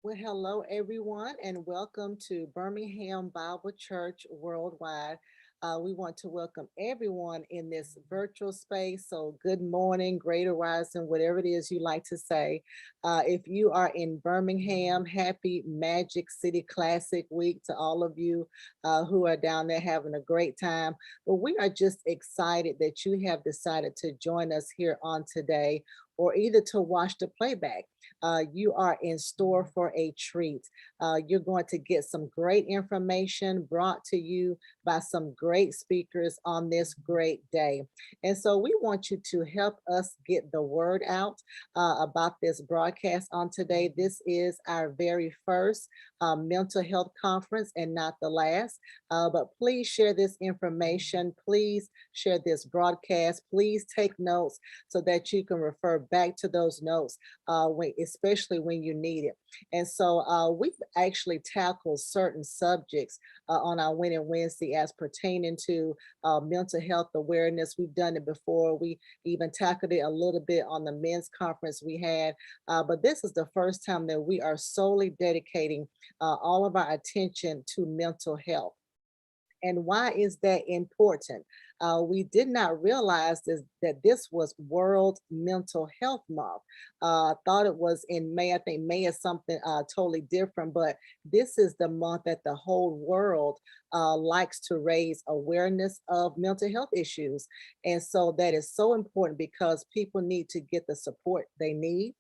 Well, hello, everyone, and welcome to Birmingham Bible Church Worldwide. We want to welcome everyone in this virtual space. So, good morning, greater rising, whatever it is you like to say. If you are in Birmingham, happy Magic City Classic Week to all of you who are down there having a great time. But we are just excited that you have decided to join us here on today or either to watch the playback. You are in store for a treat. You're going to get some great information brought to you by some great speakers on this great day. And so we want you to help us get the word out about this broadcast on today. This is our very first mental health conference and not the last. But please share this information. Please share this broadcast. Please take notes so that you can refer back to those notes especially when you need it. And so we've actually tackled certain subjects on our Winning Wednesday as pertaining to mental health awareness. We've done it before. We even tackled it a little bit on the men's conference we had. But this is the first time that we are solely dedicating all of our attention to mental health. And why is that important? We did not realize that this was World Mental Health Month. I thought it was in May. I think May is something totally different, but this is the month that the whole world likes to raise awareness of mental health issues. And so that is so important because people need to get the support they need.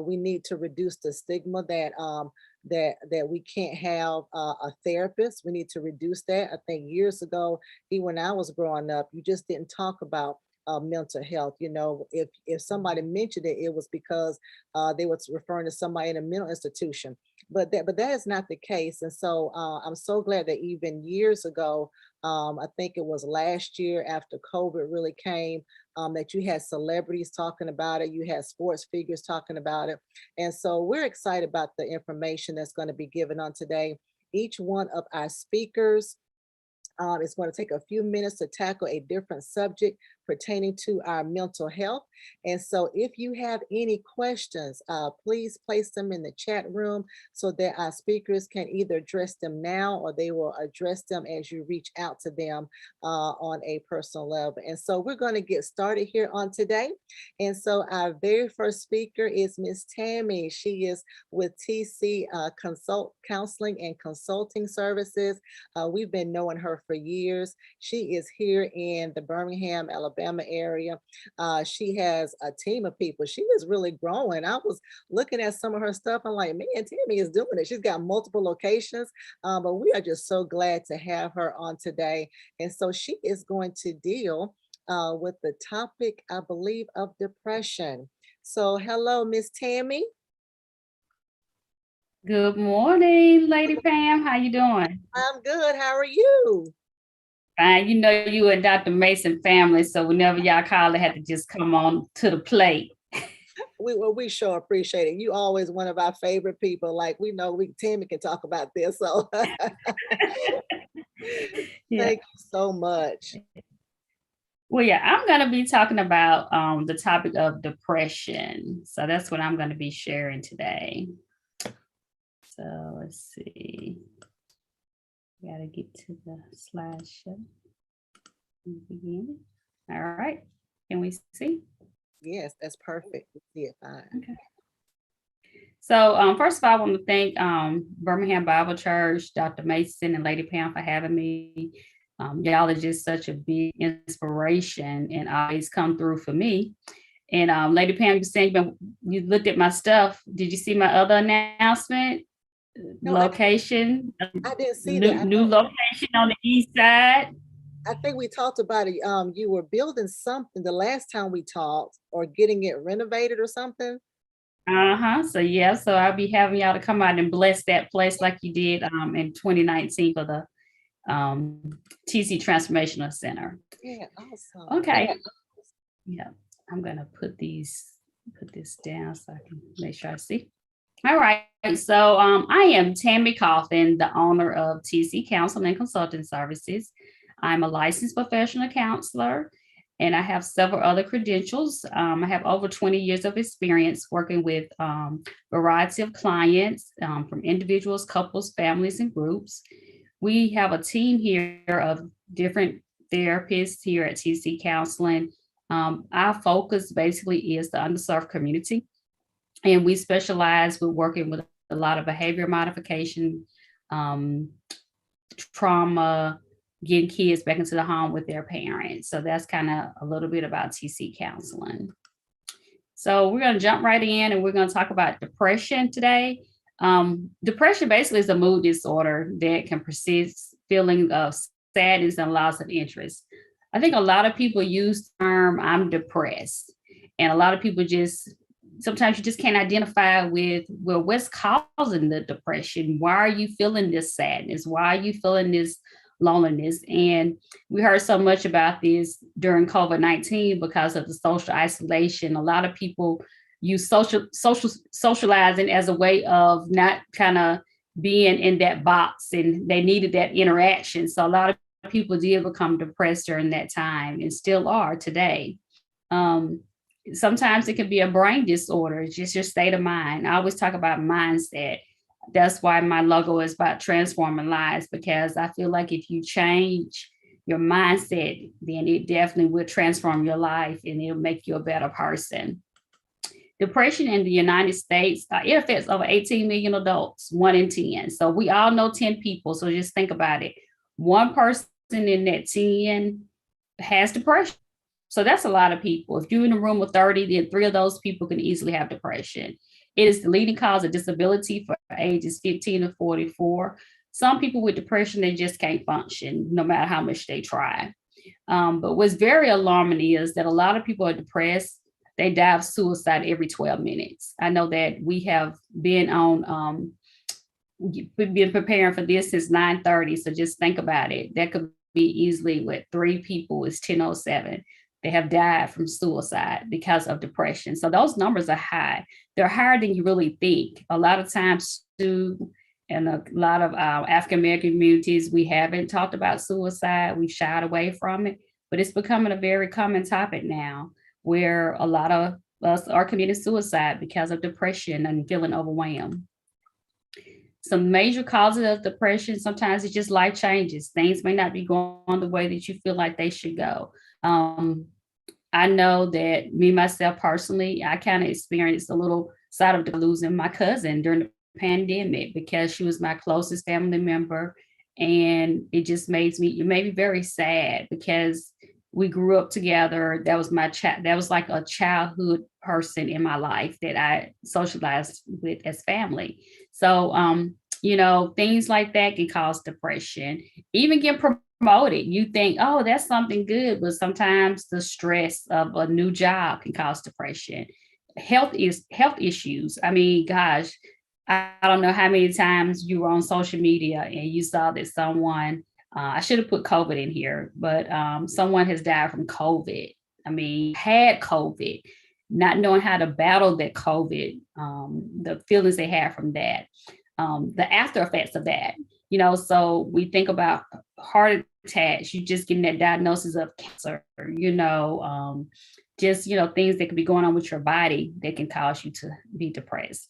We need to reduce the stigma that we can't have a therapist. We need to reduce that. I think years ago, even when I was growing up, you just didn't talk about mental health. You know, if somebody mentioned it, it was because they was referring to somebody in a mental institution. But that is not the case. And so I'm so glad that even years ago, I think it was last year after COVID really came, that you had celebrities talking about it, you had sports figures talking about it. And so we're excited about the information that's going to be given on today. Each one of our speakers is going to take a few minutes to tackle a different subject pertaining to our mental health. And so if you have any questions, please place them in the chat room so that our speakers can either address them now or they will address them as you reach out to them on a personal level. And so we're going to get started here on today. And so our very first speaker is Miss Tammy. She is with TC Counseling and Consulting Services. We've been knowing her for years. She is here in the Birmingham, Alabama area. She has a team of people. She is really growing. I was looking at some of her stuff. I'm like, man, Tammy is doing it. She's got multiple locations, but we are just so glad to have her on today. And so she is going to deal with the topic, I believe, of depression. So hello, Miss Tammy. Good morning, Lady Pam. How you doing? I'm good. How are you? Fine. You know you and Dr. Mason family, so whenever y'all call, it had to just come on to the plate. We sure appreciate it. You always one of our favorite people. Like we know Tammy can talk about this. So Yeah. thank you so much. Well, yeah, I'm going to be talking about the topic of depression. So that's what I'm going to be sharing today. So let's see. Got to get to the slideshow. Begin. All right. Can we see? Yes, that's perfect. We see it fine. Okay. So first of all, I want to thank Birmingham Bible Church, Dr. Mason, and Lady Pam for having me. Y'all are just such a big inspiration and always come through for me. And Lady Pam, you saying you looked at my stuff. Did you see my other announcement? No, Location. I didn't see that. New location on the east side. I think we talked about it. You were building something the last time we talked, or getting it renovated or something. So yeah, so I'll be having y'all to come out and bless that place like you did in 2019 for the TC Transformational Center. Yeah, awesome. Okay. Yeah, I'm gonna put this down so I can make sure I see. All right. So I am Tammy Kaufman, the owner of TC Counseling and Consulting Services. I'm a licensed professional counselor, and I have several other credentials. I have over 20 years of experience working with a variety of clients, from individuals, couples, families, and groups. We have a team here of different therapists here at TC Counseling. Our focus basically is the underserved community, and we specialize with working with a lot of behavior modification, trauma, getting kids back into the home with their parents. So that's kind of a little bit about TC Counseling. So we're going to jump right in and we're going to talk about depression today. Depression basically is a mood disorder that can persist, feeling of sadness and loss of interest. I think a lot of people use the term I'm depressed, and a lot of people sometimes you just can't identify with, well, what's causing the depression? Why are you feeling this sadness? Why are you feeling this loneliness? And we heard so much about this during COVID-19 because of the social isolation. A lot of people use socializing as a way of not kind of being in that box, and they needed that interaction. So a lot of people did become depressed during that time and still are today. Um, Sometimes it can be a brain disorder. It's just your state of mind. I always talk about mindset. That's why my logo is about transforming lives, because I feel like if you change your mindset, then it definitely will transform your life and it'll make you a better person. Depression in the United States, it affects over 18 million adults, 1 in 10. So we all know 10 people. So just think about it. One person in that 10 has depression. So that's a lot of people. If you're in a room with 30, then 3 of those people can easily have depression. It is the leading cause of disability for ages 15 to 44. Some people with depression, they just can't function no matter how much they try. But what's very alarming is that a lot of people are depressed. They die of suicide every 12 minutes. I know that we have been on, we've been preparing for this since 9:30. So just think about it. That could be easily with 3 people is 10:07. They have died from suicide because of depression. So those numbers are high. They're higher than you really think. A lot of times, too, in a lot of African American communities, we haven't talked about suicide. We've shied away from it, but it's becoming a very common topic now, where a lot of us are committing suicide because of depression and feeling overwhelmed. Some major causes of depression, sometimes it's just life changes. Things may not be going the way that you feel like they should go. I know that me, myself personally, I kind of experienced a little side of losing my cousin during the pandemic because she was my closest family member. And it just made me very sad because we grew up together. That was that was like a childhood person in my life that I socialized with as family. So, things like that can cause depression. Even get promoted, you think, oh, that's something good, but sometimes the stress of a new job can cause depression. Health issues. I mean, gosh, I don't know how many times you were on social media and you saw that someone, I should have put COVID in here, but someone has died from COVID. I mean, had COVID, not knowing how to battle that COVID, the feelings they had from that, the after effects of that. So we think about heart attacks, you just getting that diagnosis of cancer, things that could be going on with your body that can cause you to be depressed.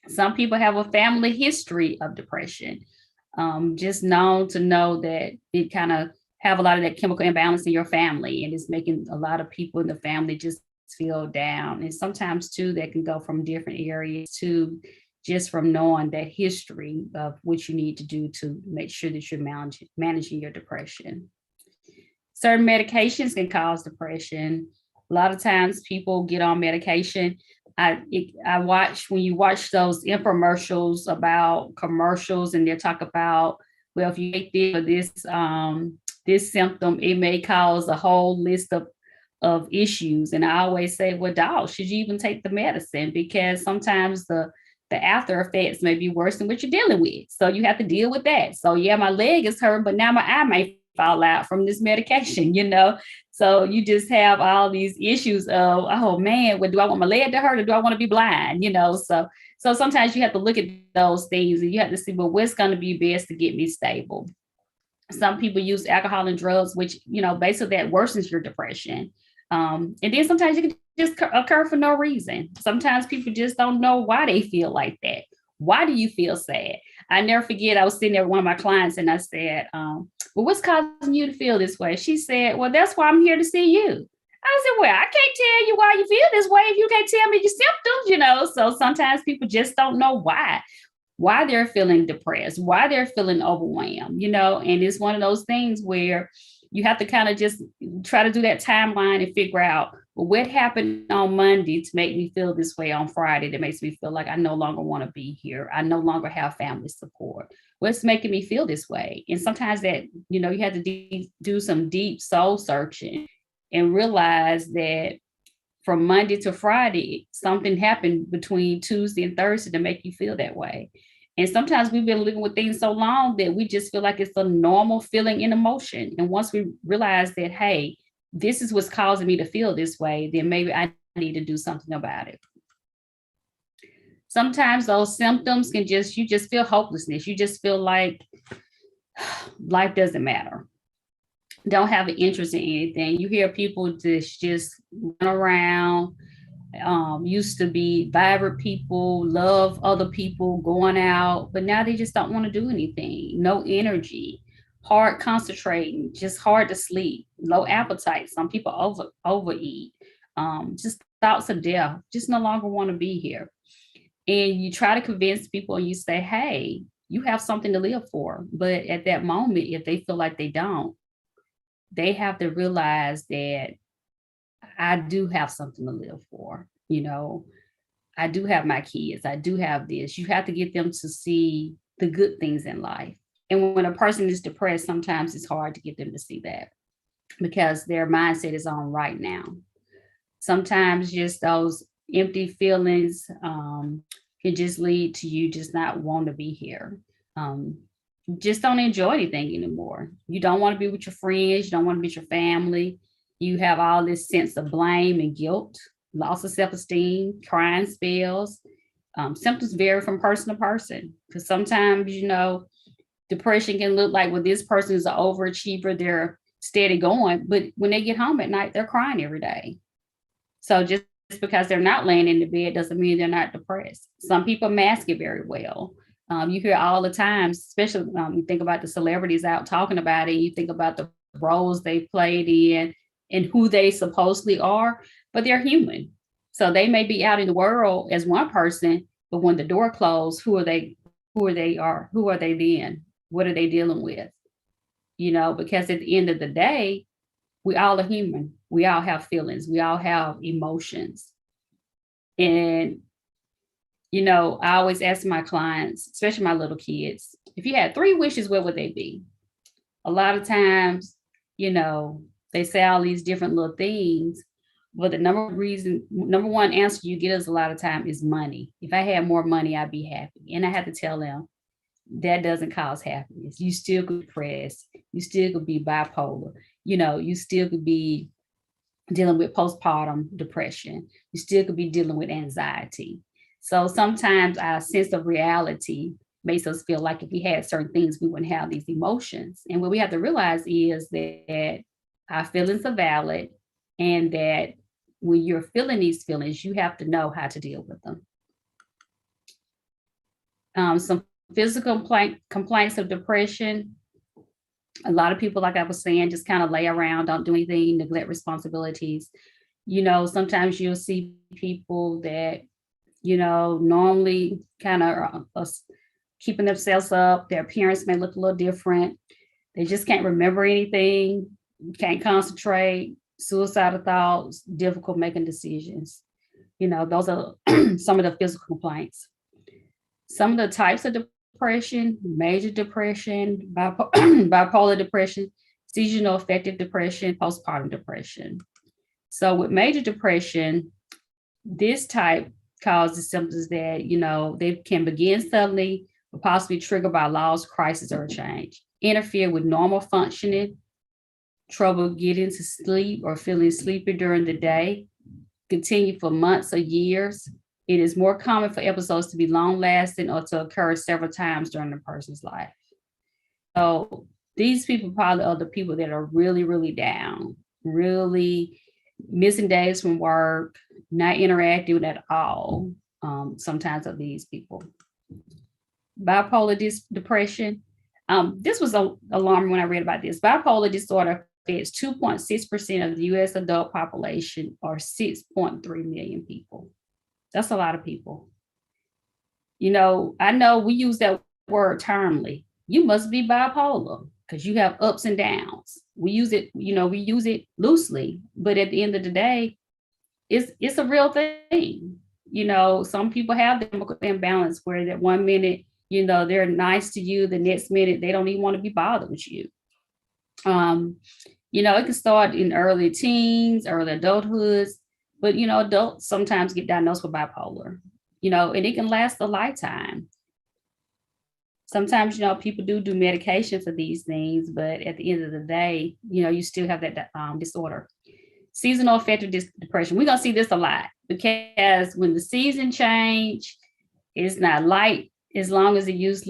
Some people have a family history of depression, just known to know that it kind of have a lot of that chemical imbalance in your family, and it's making a lot of people in the family just feel down. And sometimes too, that can go from different areas to just from knowing that history of what you need to do to make sure that you're managing your depression. Certain medications can cause depression. A lot of times people get on medication. I watch, when you watch those infomercials about commercials and they talk about, well, if you take this symptom, it may cause a whole list of issues. And I always say, well, dog, should you even take the medicine? Because sometimes the after effects may be worse than what you're dealing with. So you have to deal with that. So yeah, my leg is hurt, but now my eye may fall out from this medication, So you just have all these issues of, oh man, do I want my leg to hurt or do I want to be blind? So sometimes you have to look at those things and you have to see, well, what's going to be best to get me stable. Some people use alcohol and drugs, which, basically that worsens your depression. And then sometimes you can just occur for no reason. Sometimes people just don't know why they feel like that. Why do you feel sad? I never forget, I was sitting there with one of my clients and I said, well, what's causing you to feel this way? She said, well, that's why I'm here to see you. I said, well, I can't tell you why you feel this way if you can't tell me your symptoms, So sometimes people just don't know why they're feeling depressed, why they're feeling overwhelmed, and it's one of those things where you have to kind of just try to do that timeline and figure out, well, what happened on Monday to make me feel this way on Friday that makes me feel like I no longer want to be here. I no longer have family support. What's making me feel this way? And sometimes that, you have to do some deep soul searching and realize that from Monday to Friday, something happened between Tuesday and Thursday to make you feel that way. And sometimes we've been living with things so long that we just feel like it's a normal feeling and emotion. And once we realize that, hey, this is what's causing me to feel this way, then maybe I need to do something about it. Sometimes those symptoms can you just feel hopelessness. You just feel like life doesn't matter. Don't have an interest in anything. You hear people just run around, used to be vibrant people, love other people, going out, but now they just don't want to do anything. No energy, hard concentrating, just hard to sleep, low appetite. Some people overeat, just thoughts of death, just no longer want to be here. And you try to convince people and you say, hey, you have something to live for. But at that moment, if they feel like they don't, they have to realize that I do have something to live for. I do have my kids. I do have this. You have to get them to see the good things in life. And when a person is depressed, sometimes it's hard to get them to see that because their mindset is on right now. Sometimes just those empty feelings can just lead to you just not want to be here. Just don't enjoy anything anymore. You don't want to be with your friends. You don't want to be with your family. You have all this sense of blame and guilt, loss of self-esteem, crying spells. Symptoms vary from person to person because sometimes, depression can look like, well, this person is an overachiever. They're steady going, but when they get home at night, they're crying every day. So just because they're not laying in the bed doesn't mean they're not depressed. Some people mask it very well. You hear all the time, especially you think about the celebrities out talking about it. You think about the roles they played in and who they supposedly are, but they're human. So they may be out in the world as one person, but when the door closed, who are they? Who are they? Who are they then? What are they dealing with? Because at the end of the day, we all are human. We all have feelings. We all have emotions. And I always ask my clients, especially my little kids, if you had 3 wishes, what would they be? A lot of times, they say all these different little things. But the number one answer you get us a lot of time is money. If I had more money, I'd be happy. And I have to tell them that doesn't cause happiness. You still could be depressed. You still could be bipolar. You still could be dealing with postpartum depression. You still could be dealing with anxiety. So sometimes our sense of reality makes us feel like if we had certain things, we wouldn't have these emotions. And what we have to realize is that our feelings are valid and that when you're feeling these feelings, you have to know how to deal with them. Some physical complaints of depression. A lot of people, like I was saying, just kind of lay around, don't do anything, neglect responsibilities. Sometimes you'll see people that, normally kind of keeping themselves up. Their appearance may look a little different. They just can't remember anything, can't concentrate, suicidal thoughts, difficult making decisions. Those are some of the physical complaints. Some of the types of depression, major depression, bipolar depression, seasonal affective depression, postpartum depression. So with major depression, this type causes symptoms that, they can begin suddenly, but possibly triggered by loss, crisis, or change, interfere with normal functioning, trouble getting to sleep or feeling sleepy during the day, continue for months or years. It is more common for episodes to be long-lasting or to occur several times during a person's life. So these people probably are the people that are really, really down, really missing days from work, not interacting at all. Sometimes of these people. Bipolar depression. This was alarming when I read about this. Bipolar disorder affects 2.6% of the U.S. adult population, or 6.3 million people. That's a lot of people. I know we use that word termly. You must be bipolar because you have ups and downs. We use it loosely, but at the end of the day, it's a real thing. Some people have chemical imbalance where that one minute, they're nice to you, the next minute they don't even want to be bothered with you. It can start in early teens, early adulthoods, but adults sometimes get diagnosed with bipolar, and it can last a lifetime. Sometimes, people do medication for these things, but at the end of the day, you still have that disorder. Seasonal affective depression. We're going to see this a lot because when the season change, It's not light as long as it is.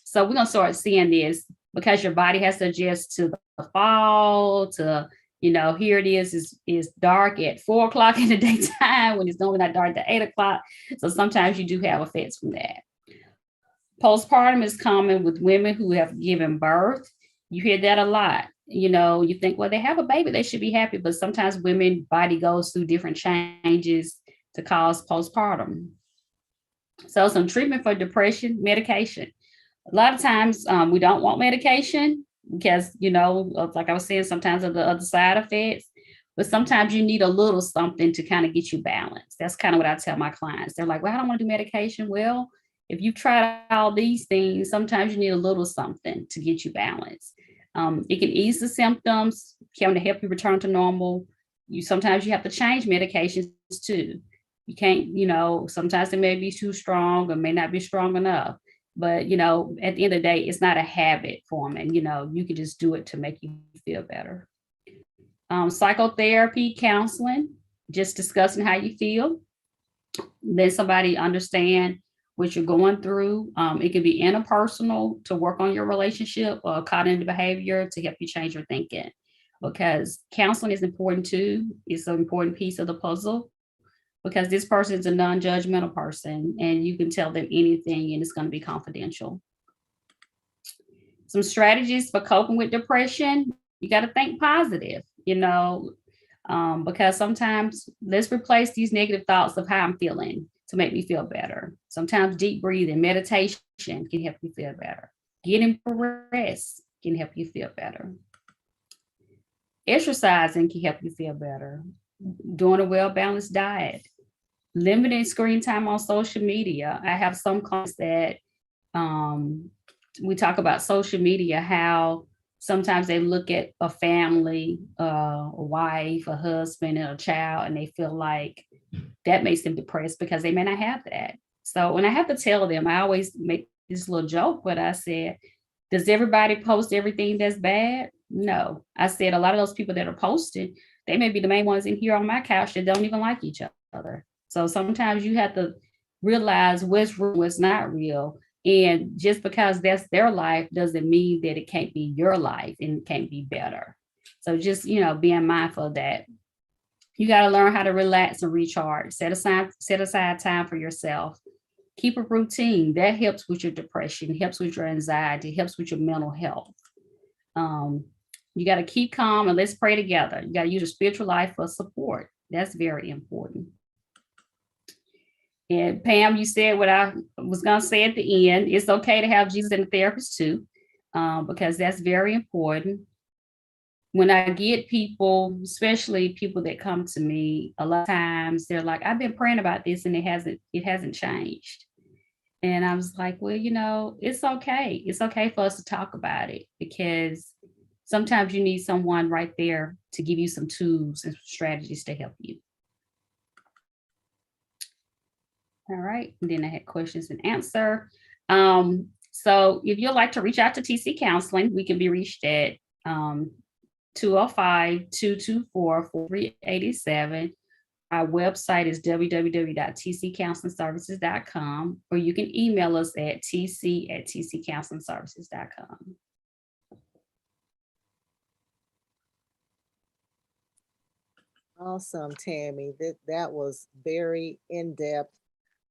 So we're gonna start seeing this because your body has to adjust to the fall, to here it is dark at 4 o'clock in the daytime when it's normally not dark at 8 o'clock. So sometimes you do have effects from that. Postpartum is common with women who have given birth. You hear that a lot. You think, well, they have a baby, they should be happy, but sometimes women body goes through different changes to cause postpartum. So some treatment for depression, medication. A lot of times we don't want medication because, like I was saying, sometimes of the other side effects, but sometimes you need a little something to kind of get you balanced. That's kind of what I tell my clients. They're like, well, I don't want to do medication. Well, if you've tried all these things, sometimes you need a little something to get you balanced. It can ease the symptoms, can help you return to normal. Sometimes you have to change medications too. You can't, sometimes it may be too strong or may not be strong enough. But, at the end of the day, it's not a habit forming. You can just do it to make you feel better. Psychotherapy counseling, just discussing how you feel. Then somebody understand what you're going through. It can be interpersonal to work on your relationship or cognitive behavior to help you change your thinking. Because counseling is important too. It's an important piece of the puzzle because this person is a non-judgmental person and you can tell them anything and it's going to be confidential. Some strategies for coping with depression. You got to think positive, because sometimes let's replace these negative thoughts of how I'm feeling to make me feel better. Sometimes deep breathing, meditation can help you feel better. Getting rest can help you feel better. Exercising can help you feel better. Doing a well-balanced diet. Limiting screen time on social media. I have some clients that we talk about social media, how sometimes they look at a family, a wife, a husband, and a child, and they feel like that makes them depressed because they may not have that. So when I have to tell them, I always make this little joke, but I said, does everybody post everything that's bad? No. I said, a lot of those people that are posting, they may be the main ones in here on my couch that don't even like each other. So sometimes you have to realize what's real, what's not real. And just because that's their life doesn't mean that it can't be your life and it can't be better. So just, being mindful of that. You got to learn how to relax and recharge. Set aside time for yourself. Keep a routine. That helps with your depression, helps with your anxiety, helps with your mental health. You got to keep calm and let's pray together. You got to use your spiritual life for support. That's very important. And Pam, you said what I was going to say at the end. It's okay to have Jesus and the therapist too, because that's very important. When I get people, especially people that come to me, a lot of times they're like, I've been praying about this and it hasn't changed. And I was like, well, it's okay. It's okay for us to talk about it because sometimes you need someone right there to give you some tools and strategies to help you. All right. And then I had questions and answer. So if you'd like to reach out to TC Counseling, we can be reached at 205-224-4387. Our website is www.tccounselingservices.com, or you can email us at tc@tccounselingservices.com. Awesome, Tammy. That was very in-depth.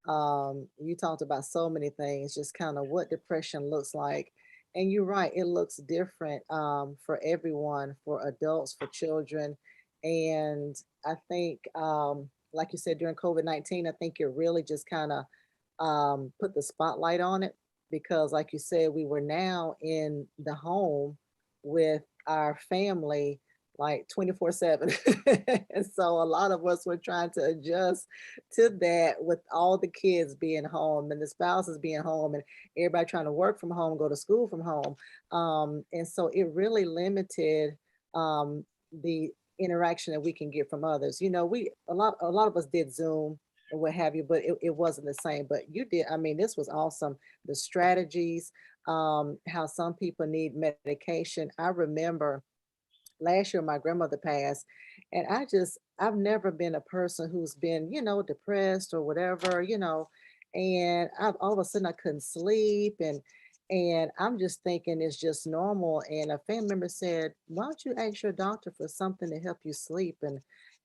You talked about so many things, just kind of what depression looks like. And you're right, it looks different for everyone, for adults, for children. And I think, like you said, during COVID-19, I think it really just kind of put the spotlight on it because, like you said, we were now in the home with our family like 24/7. And so a lot of us were trying to adjust to that with all the kids being home and the spouses being home and everybody trying to work from home, go to school from home. And so it really limited the interaction that we can get from others. A lot of us did Zoom or what have you, but it wasn't the same. But you did, I mean, this was awesome. The strategies, how some people need medication. I remember last year my grandmother passed, and I've never been a person who's been, depressed or whatever. and all of a sudden I couldn't sleep, and I'm just thinking it's just normal. And a family member said, "Why don't you ask your doctor for something to help you sleep?"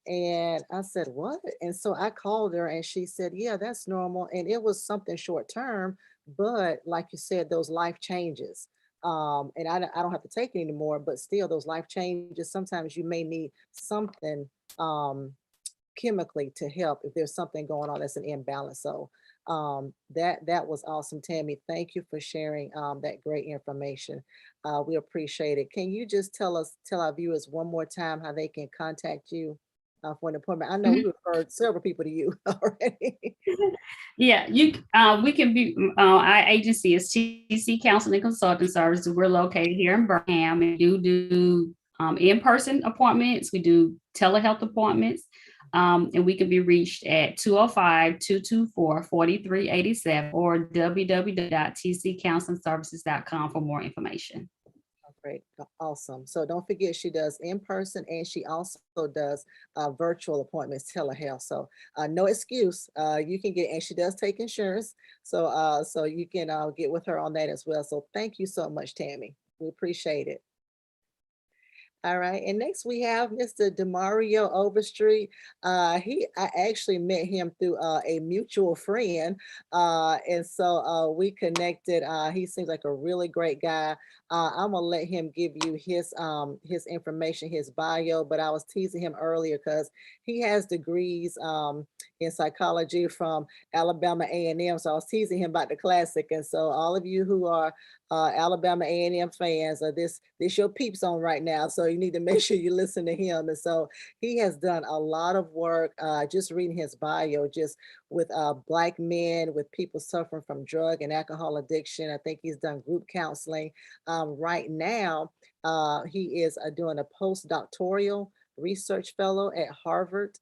And I said, "What?" And so I called her, and she said, "Yeah, that's normal." And it was something short term, but like you said, those life changes. And I don't have to take it anymore, but still, those life changes. Sometimes you may need something um, chemically to help if there's something going on that's an imbalance. So that was awesome, Tammy. Thank you for sharing that great information. We appreciate it. Can you just tell our viewers one more time how they can contact you for an appointment? I know we referred several people to you already. Yeah, we can be our agency is TC Counseling Consulting Services. We're located here in Birmingham and do in-person appointments. We do telehealth appointments. And we can be reached at 205-224-4387 or www.tccounselingservices.com for more information. Great, awesome. So don't forget, she does in person and she also does virtual appointments, telehealth. So no excuse. You can get, and she does take insurance. So you can get with her on that as well. So thank you so much, Tammy. We appreciate it. All right, and next we have Mr. Demario Overstreet. I actually met him through a mutual friend, and so we connected. He seems like a really great guy. I'm gonna let him give you his information, his bio. But I was teasing him earlier because he has degrees in psychology from Alabama A&M. So I was teasing him about the classic, and so all of you who are Alabama A&M fans, this your peeps on right now. So you need to make sure you listen to him. And so he has done a lot of work, just reading his bio, just with Black men, with people suffering from drug and alcohol addiction. I think he's done group counseling. Right now, he is doing a postdoctoral research fellow at Harvard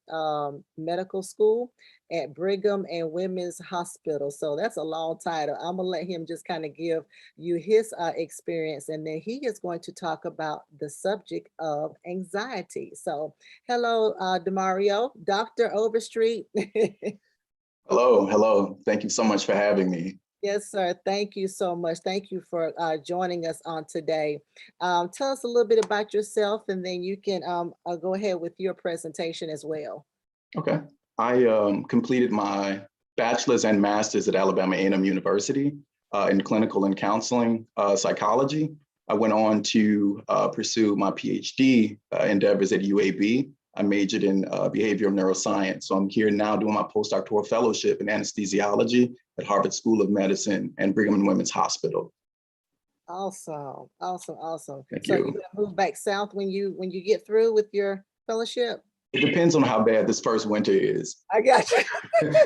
Medical School, at Brigham and Women's Hospital. So that's a long title. I'm gonna let him just kind of give you his experience, and then he is going to talk about the subject of anxiety. So hello, Demario, Dr. Overstreet. Hello, hello. Thank you so much for having me. Yes, sir. Thank you so much. Thank you for joining us on today. Tell us a little bit about yourself, and then you can go ahead with your presentation as well. Okay. I completed my bachelor's and master's at Alabama A&M University in clinical and counseling psychology. I went on to pursue my PhD endeavors at UAB. I majored in behavioral neuroscience. So I'm here now doing my postdoctoral fellowship in anesthesiology at Harvard School of Medicine and Brigham and Women's Hospital. Awesome, awesome, awesome. Thank so you. You're gonna move back south when you get through with your fellowship? It depends on how bad this first winter is. I got you.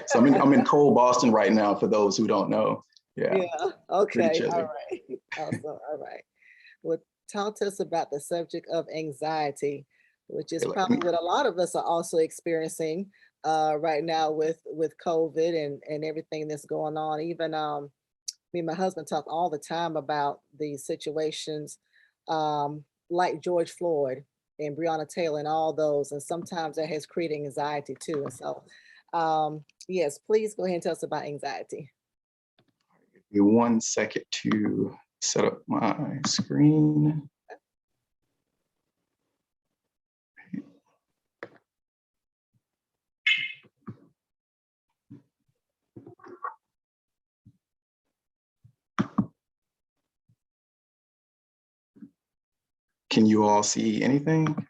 So I'm in cold Boston right now, for those who don't know. Yeah. Yeah. Okay. chilly. All right. Awesome. All right. Well, talk to us about the subject of anxiety, which is probably what a lot of us are also experiencing right now with COVID and everything that's going on. Even me and my husband talk all the time about these situations, like George Floyd and Breonna Taylor and all those, and sometimes that has created anxiety too. And so, yes, please go ahead and tell us about anxiety. Give me 1 second to set up my screen. Can you all see anything?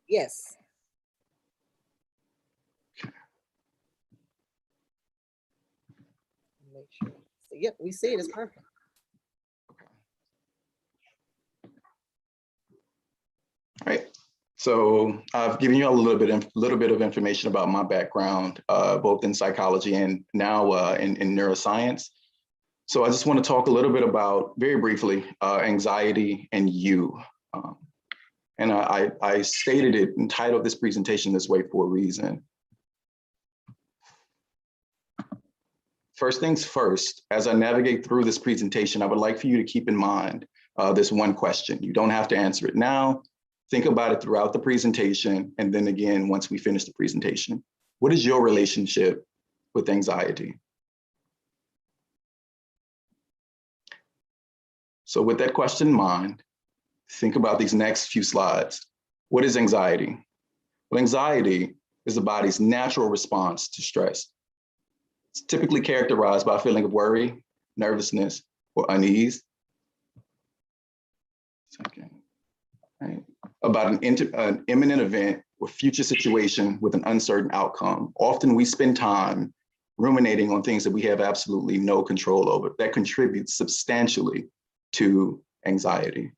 Yes. Make sure. So, yep, we see it. It's perfect. All right. So I've given you a little bit of information about my background, both in psychology and now in neuroscience. So I just want to talk a little bit about, very briefly, anxiety and you. And I stated it, entitled this presentation this way for a reason. First things first, as I navigate through this presentation, I would like for you to keep in mind this one question. You don't have to answer it now. Think about it throughout the presentation. And then again, once we finish the presentation, what is your relationship with anxiety? So with that question in mind, think about these next few slides. What is anxiety? Well, anxiety is the body's natural response to stress. It's typically characterized by a feeling of worry, nervousness, or unease. Right? About an imminent event or future situation with an uncertain outcome. Often we spend time ruminating on things that we have absolutely no control over. That contributes substantially to anxiety.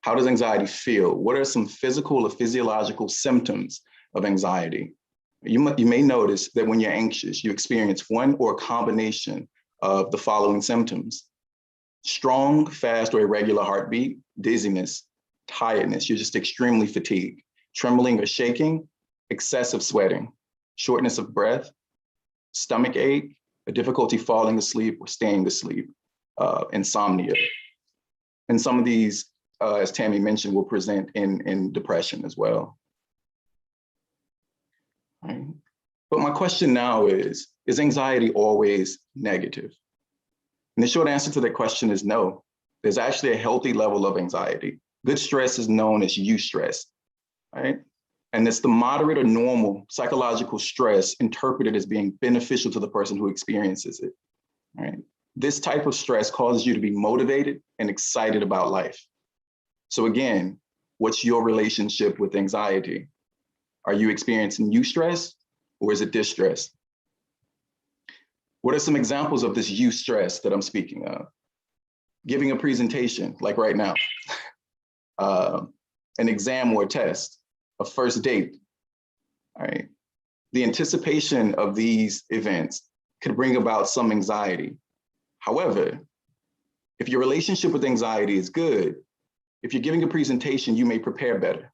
How does anxiety feel? What are some physical or physiological symptoms of anxiety? You may notice that when you're anxious, you experience one or a combination of the following symptoms: strong, fast, or irregular heartbeat, dizziness, tiredness, you're just extremely fatigued, trembling or shaking, excessive sweating, shortness of breath, stomach ache, a difficulty falling asleep or staying asleep, insomnia. And some of these, as Tammy mentioned, will present in depression as well. Right. But my question now is anxiety always negative? And the short answer to that question is no. There's actually a healthy level of anxiety. Good stress is known as eustress, right? And it's the moderate or normal psychological stress interpreted as being beneficial to the person who experiences it, right? This type of stress causes you to be motivated and excited about life. So again, what's your relationship with anxiety? Are you experiencing eustress or is it distress? What are some examples of this eustress that I'm speaking of? Giving a presentation, like right now, an exam or a test, a first date, all right? The anticipation of these events could bring about some anxiety. However, if your relationship with anxiety is good, if you're giving a presentation, you may prepare better.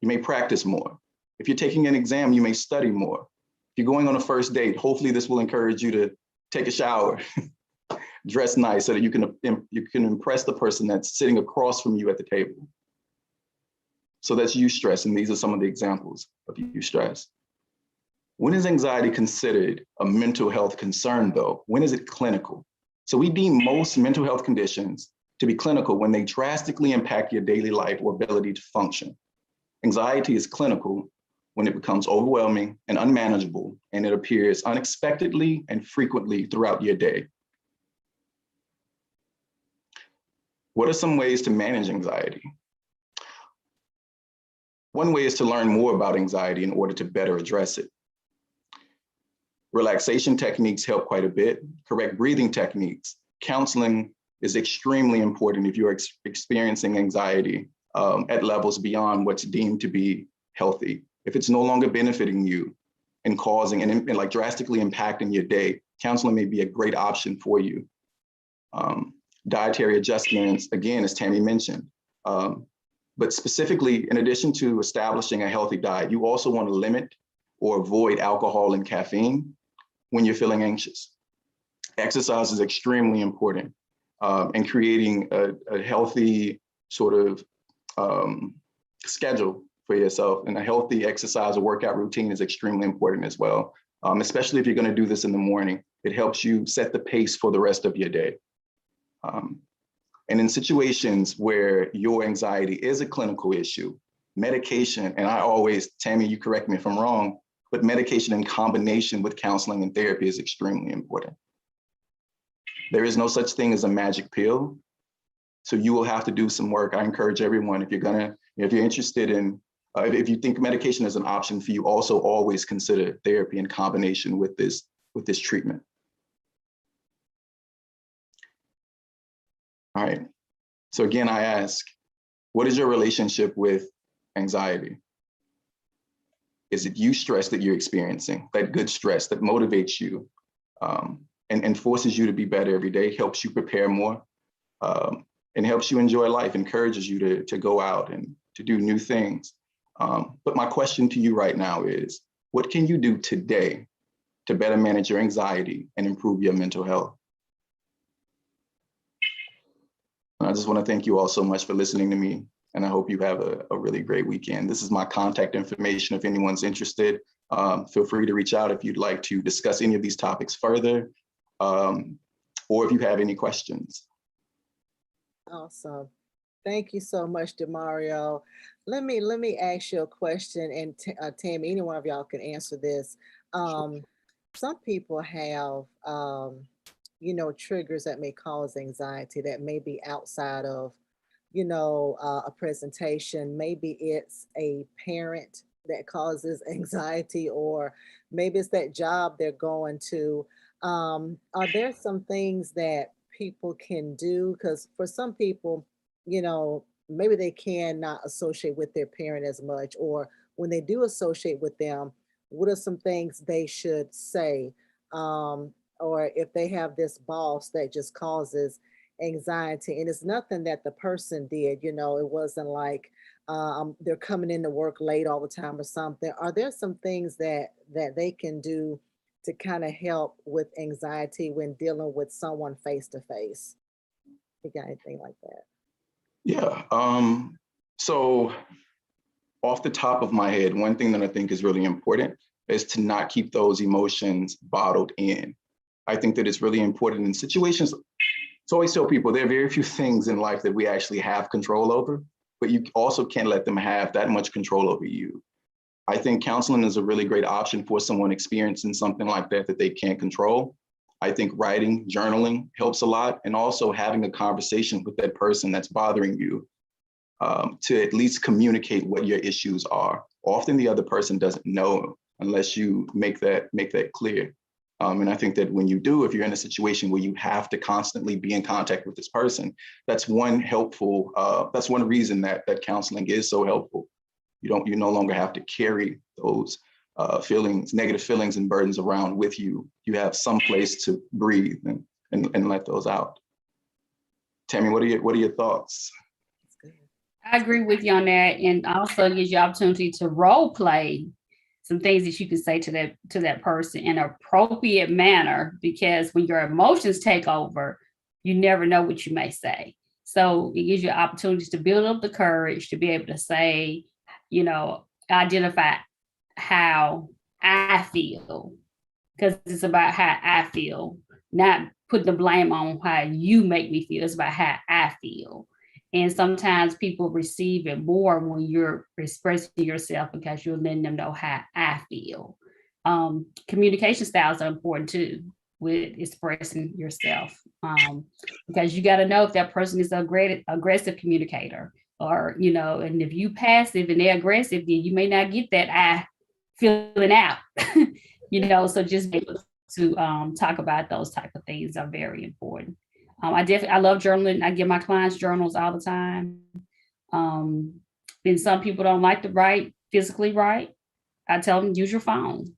You may practice more. If you're taking an exam, you may study more. If you're going on a first date, hopefully this will encourage you to take a shower, dress nice so that you can impress the person that's sitting across from you at the table. So that's eustress, and these are some of the examples of eustress. When is anxiety considered a mental health concern though? When is it clinical? So we deem most mental health conditions to be clinical when they drastically impact your daily life or ability to function. Anxiety is clinical when it becomes overwhelming and unmanageable, and it appears unexpectedly and frequently throughout your day. What are some ways to manage anxiety? One way is to learn more about anxiety in order to better address it. Relaxation techniques help quite a bit. Correct breathing techniques. Counseling is extremely important if you're experiencing anxiety at levels beyond what's deemed to be healthy. If it's no longer benefiting you and causing and like drastically impacting your day, counseling may be a great option for you. Dietary adjustments, again, as Tammy mentioned, but specifically, in addition to establishing a healthy diet, you also want to limit or avoid alcohol and caffeine when you're feeling anxious. Exercise is extremely important, and creating a healthy sort of schedule for yourself and a healthy exercise or workout routine is extremely important as well, especially if you're going to do this in the morning. It helps you set the pace for the rest of your day. And in situations where your anxiety is a clinical issue, medication, and I always, Tammy, you correct me if I'm wrong, but medication in combination with counseling and therapy is extremely important. There is no such thing as a magic pill. So you will have to do some work. I encourage everyone, if you're interested in, if you think medication is an option for you, also always consider therapy in combination with this treatment. All right. So again, I ask, what is your relationship with anxiety? Is it eustress that you're experiencing, that good stress that motivates you and forces you to be better every day, helps you prepare more, and helps you enjoy life, encourages you to go out and to do new things? But my question to you right now is, what can you do today to better manage your anxiety and improve your mental health? I just want to thank you all so much for listening to me and I hope you have a really great weekend. This is my contact information if anyone's interested. Feel free to reach out if you'd like to discuss any of these topics further, or if you have any questions. Awesome. Thank you so much, Demario. Let me ask you a question, and Tammy, any one of y'all can answer this. Some people have, triggers that may cause anxiety that may be outside of, a presentation. Maybe it's a parent that causes anxiety, or maybe it's that job they're going to. Are there some things that people can do? Because for some people, maybe they cannot associate with their parent as much, or when they do associate with them, what are some things they should say? Or if they have this boss that just causes anxiety, and it's nothing that the person did, it wasn't like they're coming into work late all the time or something. Are there some things that they can do to kind of help with anxiety when dealing with someone face to face? You got anything like that? Yeah. So off the top of my head, one thing that I think is really important is to not keep those emotions bottled in. I think that it's really important in situations. So I always tell people there are very few things in life that we actually have control over, but you also can't let them have that much control over you. I think counseling is a really great option for someone experiencing something like that they can't control. I think writing, journaling helps a lot, and also having a conversation with that person that's bothering you to at least communicate what your issues are. Often the other person doesn't know unless you make that clear. And I think that when you do, if you're in a situation where you have to constantly be in contact with this person, that's one reason that counseling is so helpful. You no longer have to carry those negative feelings and burdens around with you. You have some place to breathe and let those out. Tammy, what are your thoughts? I agree with you on that, and also gives you opportunity to role play some things that you can say to that person in an appropriate manner, because when your emotions take over, you never know what you may say. So it gives you opportunities to build up the courage to be able to say, identify how I feel, because it's about how I feel, not putting the blame on how you make me feel. It's about how I feel. And sometimes people receive it more when you're expressing yourself, because you're letting them know how I feel. Communication styles are important too with expressing yourself, because you got to know if that person is an aggressive communicator, or, and if you passive and they're aggressive, then you may not get that I feeling out, so just be able to talk about those type of things are very important. I love journaling. I give my clients journals all the time. And some people don't like to physically write. I tell them, use your phone,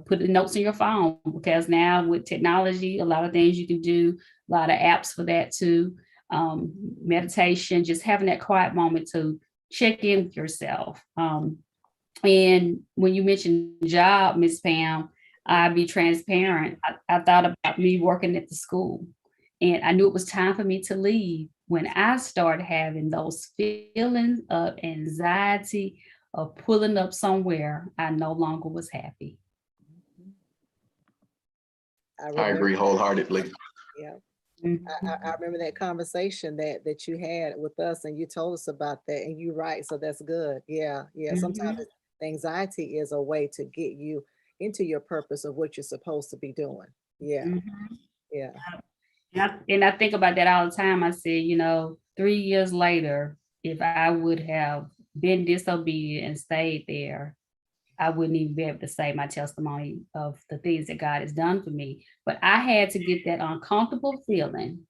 put the notes in your phone, because now with technology, a lot of things you can do, a lot of apps for that too. Meditation, just having that quiet moment to check in with yourself. And when you mentioned job, Ms. Pam, I'll be transparent. I thought about me working at the school, and I knew it was time for me to leave when I started having those feelings of anxiety of pulling up somewhere I no longer was happy. I agree wholeheartedly. Yeah. Mhm. I remember that conversation that you had with us, and you told us about that, and you're right. So that's good. Yeah. Sometimes anxiety is a way to get you into your purpose of what you're supposed to be doing. Yeah. Mhm. Yeah. And I think about that all the time. I said, 3 years later, if I would have been disobedient and stayed there, I wouldn't even be able to say my testimony of the things that God has done for me. But I had to get that uncomfortable feeling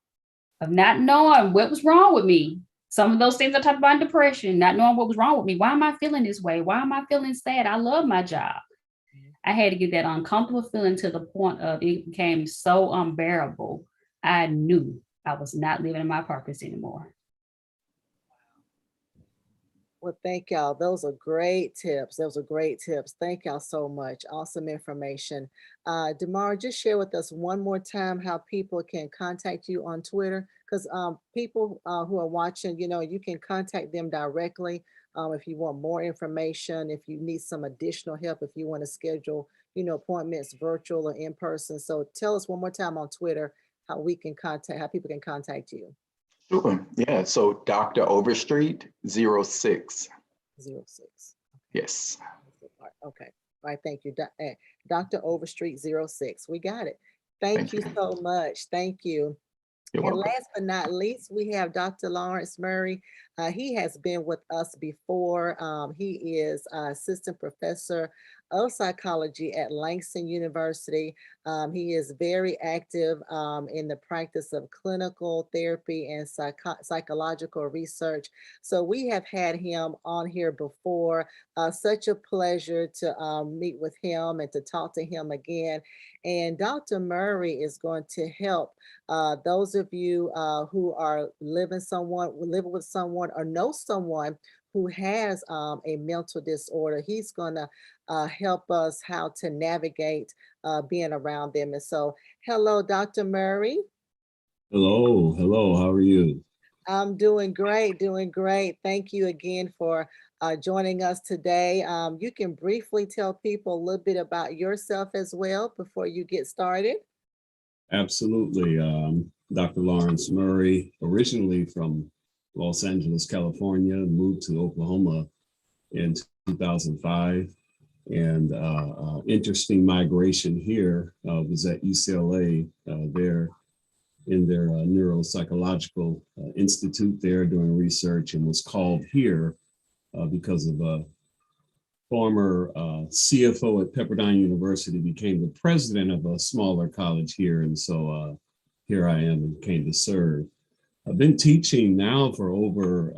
of not knowing what was wrong with me. Some of those things I talked about in depression, not knowing what was wrong with me. Why am I feeling this way? Why am I feeling sad? I love my job. I had to get that uncomfortable feeling to the point of it became so unbearable. I knew I was not living in my purpose anymore. Well, thank y'all. Those are great tips. Those are great tips. Thank y'all so much. Awesome information. Demario, just share with us one more time how people can contact you on Twitter, because because people who are watching, you can contact them directly if you want more information, if you need some additional help, if you want to schedule, appointments virtual or in person. So tell us one more time on Twitter how people can contact you. Sure. Yeah. So Dr. Overstreet 06. 06. Yes. Okay. All right. Thank you. Dr. Overstreet 06. We got it. Thank Thank you you. so much. Thank you. You're And welcome. last but not least, we have Dr. Lawrence Murray. He has been with us before. He is assistant professor of psychology at Langston University. He is very active in the practice of clinical therapy and psychological research. So we have had him on here before. Such a pleasure to meet with him and to talk to him again. And Dr. Murray is going to help those of you who are living with someone or know someone who has a mental disorder. He's going to help us how to navigate being around them. And so, hello, Dr. Murray. Hello, how are you? I'm doing great, doing great. Thank you again for joining us today. You can briefly tell people a little bit about yourself as well before you get started. Absolutely. Dr. Lawrence Murray, originally from Los Angeles, California, moved to Oklahoma in 2005. And interesting migration here, was at UCLA, there in their neuropsychological institute there doing research, and was called here because of a former CFO at Pepperdine University became the president of a smaller college here. And so here I am and came to serve. I've been teaching now for over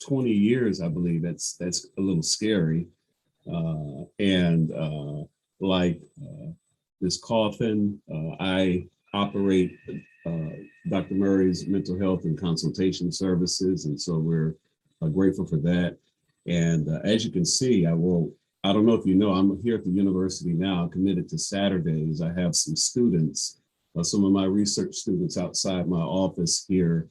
20 years, I believe. That's a little scary. And like Ms. Kaufman, I operate Dr. Murray's mental health and consultation services. And so we're grateful for that. And as you can see, I don't know if you know, I'm here at the university now, committed to Saturdays. I have some students, some of my research students outside my office here.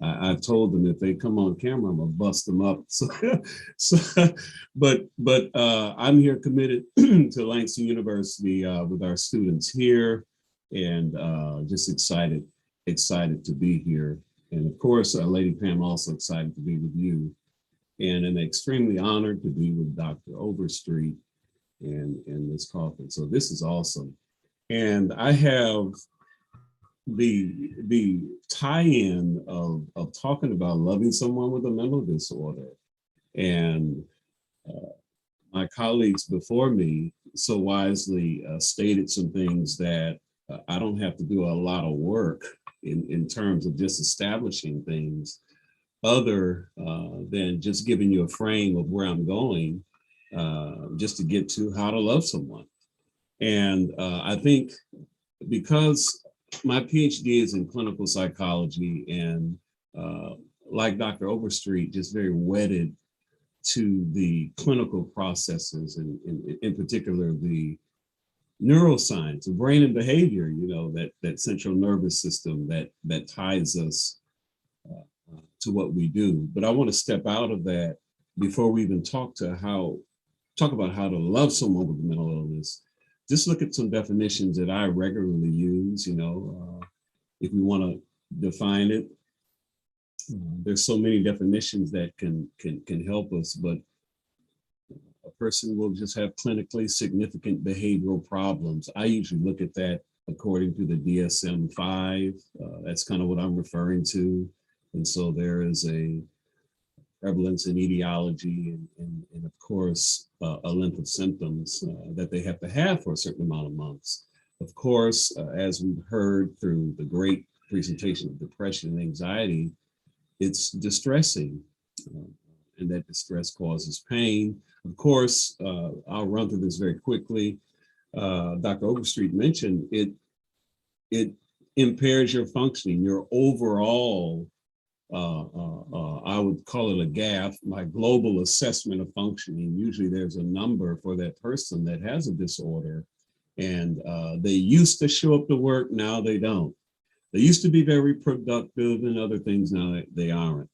I told them if they come on camera, I'm gonna bust them up. But I'm here committed to Langston University with our students here, and just excited to be here. And of course, Lady Pam, also excited to be with you. And I'm extremely honored to be with Dr. Overstreet and Ms. Kaufman. So this is awesome. And I have the tie-in of talking about loving someone with a mental disorder. And my colleagues before me so wisely stated some things that I don't have to do a lot of work in terms of just establishing things other than just giving you a frame of where I'm going, just to get to how to love someone. And I think because my PhD is in clinical psychology, and like Dr. Overstreet, just very wedded to the clinical processes, and in particular, the neuroscience, the brain and behavior, that central nervous system that ties us to what we do. But I want to step out of that before we even talk about how to love someone with a mental illness. Just look at some definitions that I regularly use. If we want to define it, there's so many definitions that can help us, but a person will just have clinically significant behavioral problems. I usually look at that according to the DSM-5. That's kind of what I'm referring to. And so there is a prevalence in etiology and of course, a length of symptoms that they have to have for a certain amount of months. Of course, as we've heard through the great presentation of depression and anxiety, it's distressing, and that distress causes pain. Of course, I'll run through this very quickly. Dr. Overstreet mentioned it impairs your functioning, your overall, I would call it a GAF, my global assessment of functioning. Usually there's a number for that person that has a disorder, And they used to show up to work, now they don't. They used to be very productive and other things, now they aren't.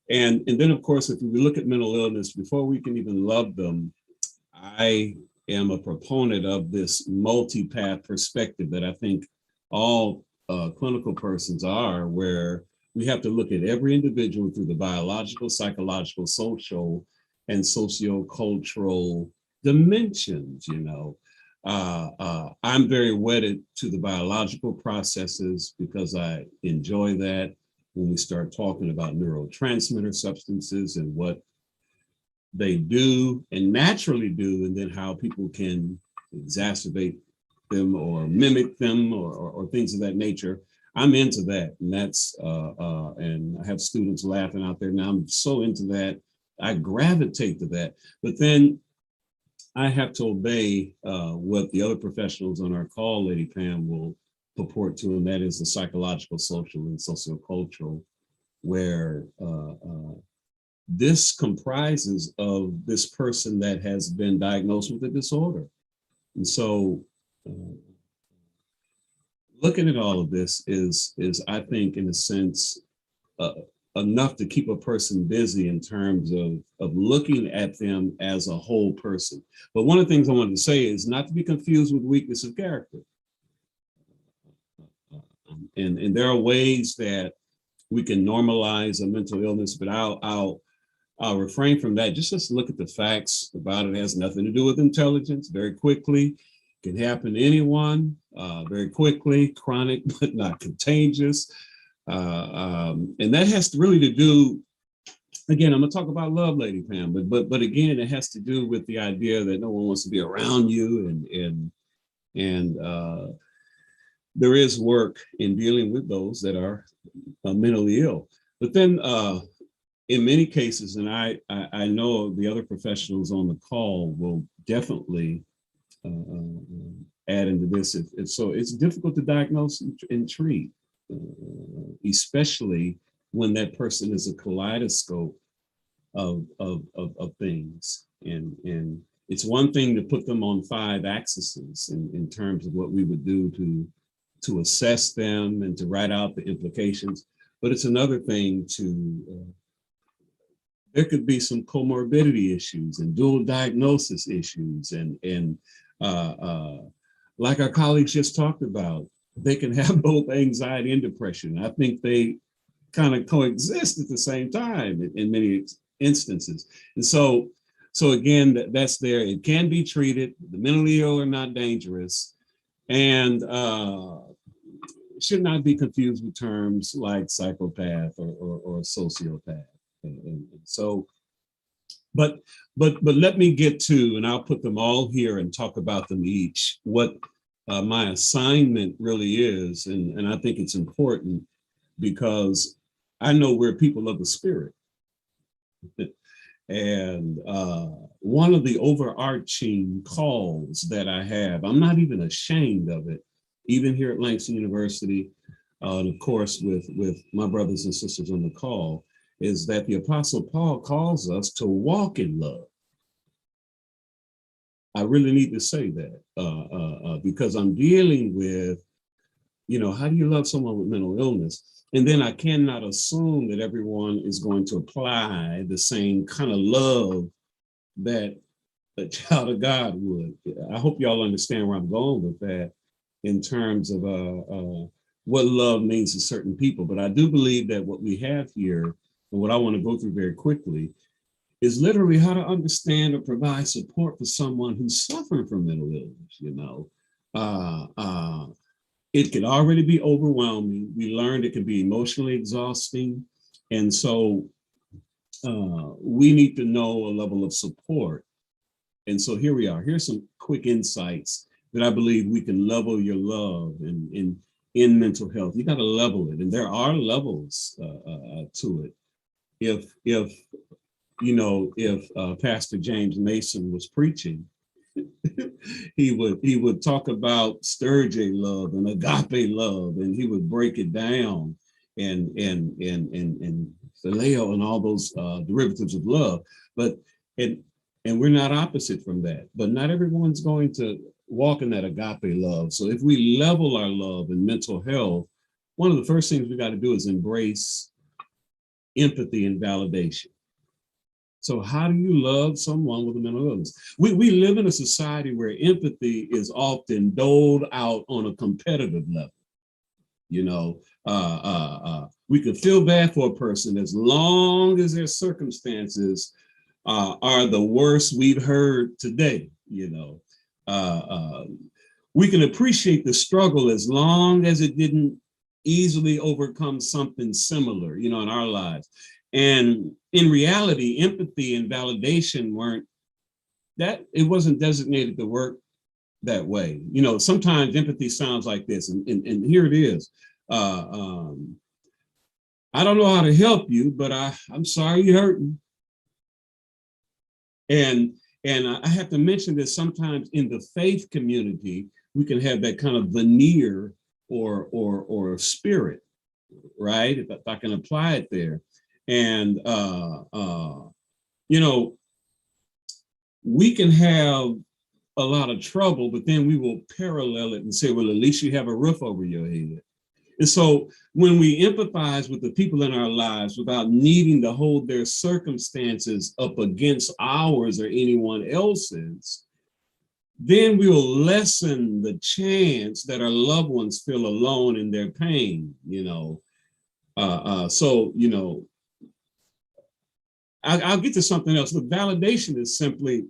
And then, of course, if we look at mental illness, before we can even love them, I am a proponent of this multi-path perspective that I think all clinical persons are, where we have to look at every individual through the biological, psychological, social, and socio-cultural dimensions, you know. I'm very wedded to the biological processes because I enjoy that. When we start talking about neurotransmitter substances and what they do and naturally do, and then how people can exacerbate them or mimic them or things of that nature. I'm into that, and that's and I have students laughing out there now. I'm so into that. I gravitate to that, but then I have to obey what the other professionals on our call, Lady Pam, will purport to, and that is the psychological, social, and sociocultural, where this comprises of this person that has been diagnosed with a disorder. And so looking at all of this is I think, in a sense, enough to keep a person busy in terms of looking at them as a whole person. But one of the things I wanted to say is not to be confused with weakness of character. And there are ways that we can normalize a mental illness, but I'll refrain from that. Just look at the facts about it. It has nothing to do with intelligence. Very quickly, can happen to anyone. Very quickly, chronic but not contagious. And that has to really to do, again, I'm gonna talk about love, Lady Pam, but again, it has to do with the idea that no one wants to be around you, and there is work in dealing with those that are mentally ill. But then in many cases, and I know the other professionals on the call will definitely add into this. So it's difficult to diagnose and treat, especially when that person is a kaleidoscope of things. And it's one thing to put them on 5 axes in terms of what we would do to assess them and to write out the implications. But it's another thing to, there could be some comorbidity issues and dual diagnosis issues. And like our colleagues just talked about, they can have both anxiety and depression. I think they kind of coexist at the same time in many instances. And so again, that's there. It can be treated. The mentally ill are not dangerous, and should not be confused with terms like psychopath or sociopath. And so, but let me get to, and I'll put them all here and talk about them each, what my assignment really is. And I think it's important because I know we're people of the spirit. And one of the overarching calls that I have, I'm not even ashamed of it, even here at Langston University, and of course with my brothers and sisters on the call, is that the Apostle Paul calls us to walk in love. I really need to say that because I'm dealing with, how do you love someone with mental illness? And then I cannot assume that everyone is going to apply the same kind of love that a child of God would. I hope y'all understand where I'm going with that in terms of what love means to certain people. But I do believe that what we have here, and what I want to go through very quickly, is literally how to understand or provide support for someone who's suffering from mental illness. It can already be overwhelming. We learned it can be emotionally exhausting. And so we need to know a level of support. And so here we are. Here's some quick insights that I believe we can level your love in mental health. You got to level it. And there are levels to it. If Pastor James Mason was preaching, he would talk about Sturge love and agape love, and he would break it down and phileo and all those derivatives of love. But and we're not opposite from that. But not everyone's going to walk in that agape love. So if we level our love and mental health, one of the first things we got to do is embrace empathy and validation. So how do you love someone with a mental illness? We live in a society where empathy is often doled out on a competitive level. You know, we can feel bad for a person as long as their circumstances are the worst we've heard today. You know, we can appreciate the struggle as long as it didn't easily overcome something similar, you know, in our lives. And in reality, empathy and validation it wasn't designated to work that way. You know, sometimes empathy sounds like this, and here it is. I don't know how to help you, but I'm sorry you're hurting. And I have to mention that sometimes in the faith community, we can have that kind of veneer or spirit, right? If I can apply it there. And, you know, we can have a lot of trouble, but then we will parallel it and say, well, at least you have a roof over your head. And so when we empathize with the people in our lives without needing to hold their circumstances up against ours or anyone else's, then we will lessen the chance that our loved ones feel alone in their pain, you know. So, you know, I'll get to something else. But validation is simply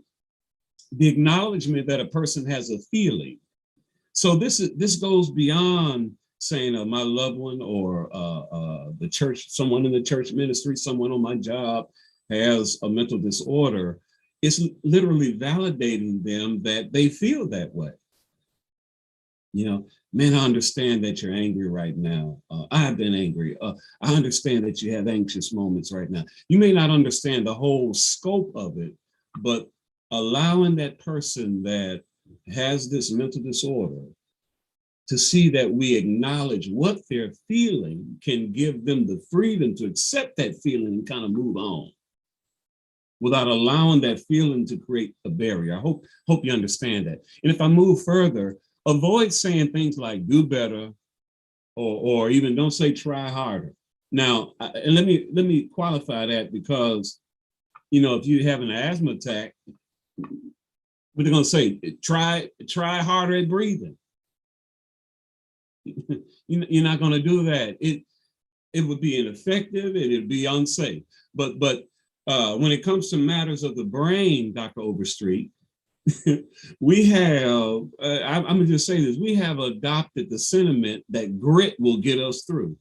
the acknowledgement that a person has a feeling. So this goes beyond saying my loved one or the church, someone in the church ministry, someone on my job has a mental disorder. It's literally validating them that they feel that way. You know, man, I understand that you're angry right now. I've been angry. I understand that you have anxious moments right now. You may not understand the whole scope of it, but allowing that person that has this mental disorder to see that we acknowledge what they're feeling can give them the freedom to accept that feeling and kind of move on without allowing that feeling to create a barrier. I hope you understand that. And if I move further, avoid saying things like do better or even don't say try harder. Now, and let me qualify that because, you know, if you have an asthma attack, what they're going to say, try harder at breathing. You're not going to do that. It would be ineffective. It'd be unsafe. But when it comes to matters of the brain, Dr. Overstreet, we have, I'm going to just say this, we have adopted the sentiment that grit will get us through.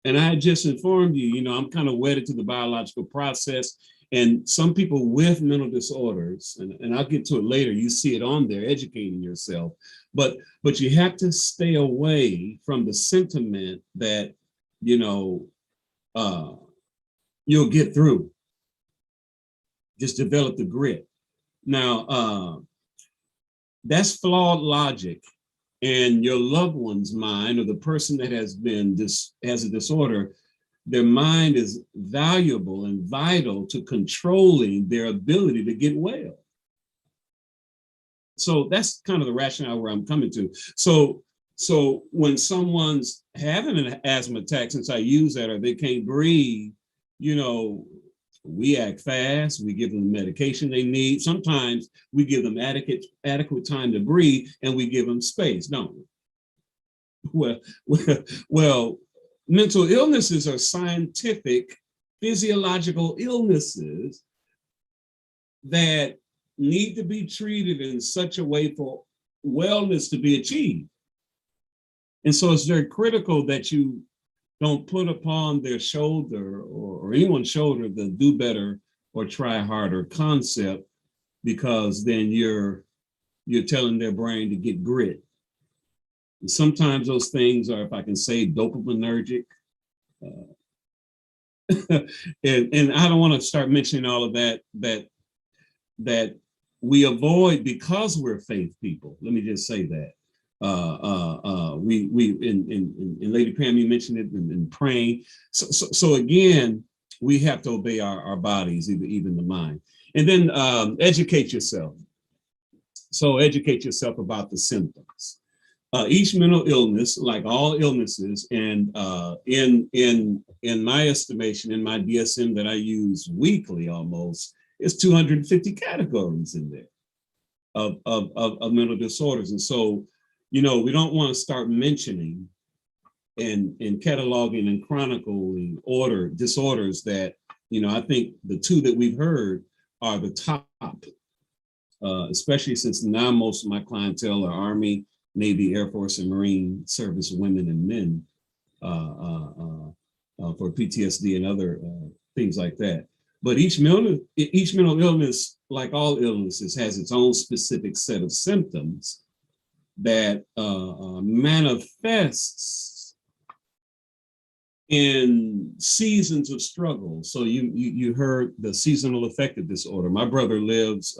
And I just informed you, you know, I'm kind of wedded to the biological process. And some people with mental disorders, and I'll get to it later, you see it on there, educating yourself. But you have to stay away from the sentiment that, you know, you'll get through. Just develop the grit. Now, that's flawed logic. And your loved one's mind, or the person that has a disorder, their mind is valuable and vital to controlling their ability to get well. So that's kind of the rationale where I'm coming to. So when someone's having an asthma attack, since I use that, or they can't breathe, you know, we act fast, we give them the medication they need. Sometimes we give them adequate time to breathe, and we give them space, don't we? Well, mental illnesses are scientific, physiological illnesses that need to be treated in such a way for wellness to be achieved. And so it's very critical that you don't put upon their shoulder or anyone's shoulder the do better or try harder concept, because then you're telling their brain to get grit. And sometimes those things are, if I can say, dopaminergic. And I don't want to start mentioning all of that we avoid because we're faith people. Let me just say that. And Lady Pam, you mentioned it in praying. So again, we have to obey our bodies, even the mind. And then educate yourself. So educate yourself about the symptoms. Each mental illness, like all illnesses, and in my estimation, in my DSM that I use weekly almost, is 250 categories in there of mental disorders. And so, we don't want to start mentioning and cataloging and chronicling disorders that, I think the two that we've heard are the top, especially since now most of my clientele are Army, Navy, Air Force, and Marine service women and men for PTSD and other things like that. But each mental illness, like all illnesses, has its own specific set of symptoms that manifests in seasons of struggle. So you heard the seasonal affective disorder. My brother lives,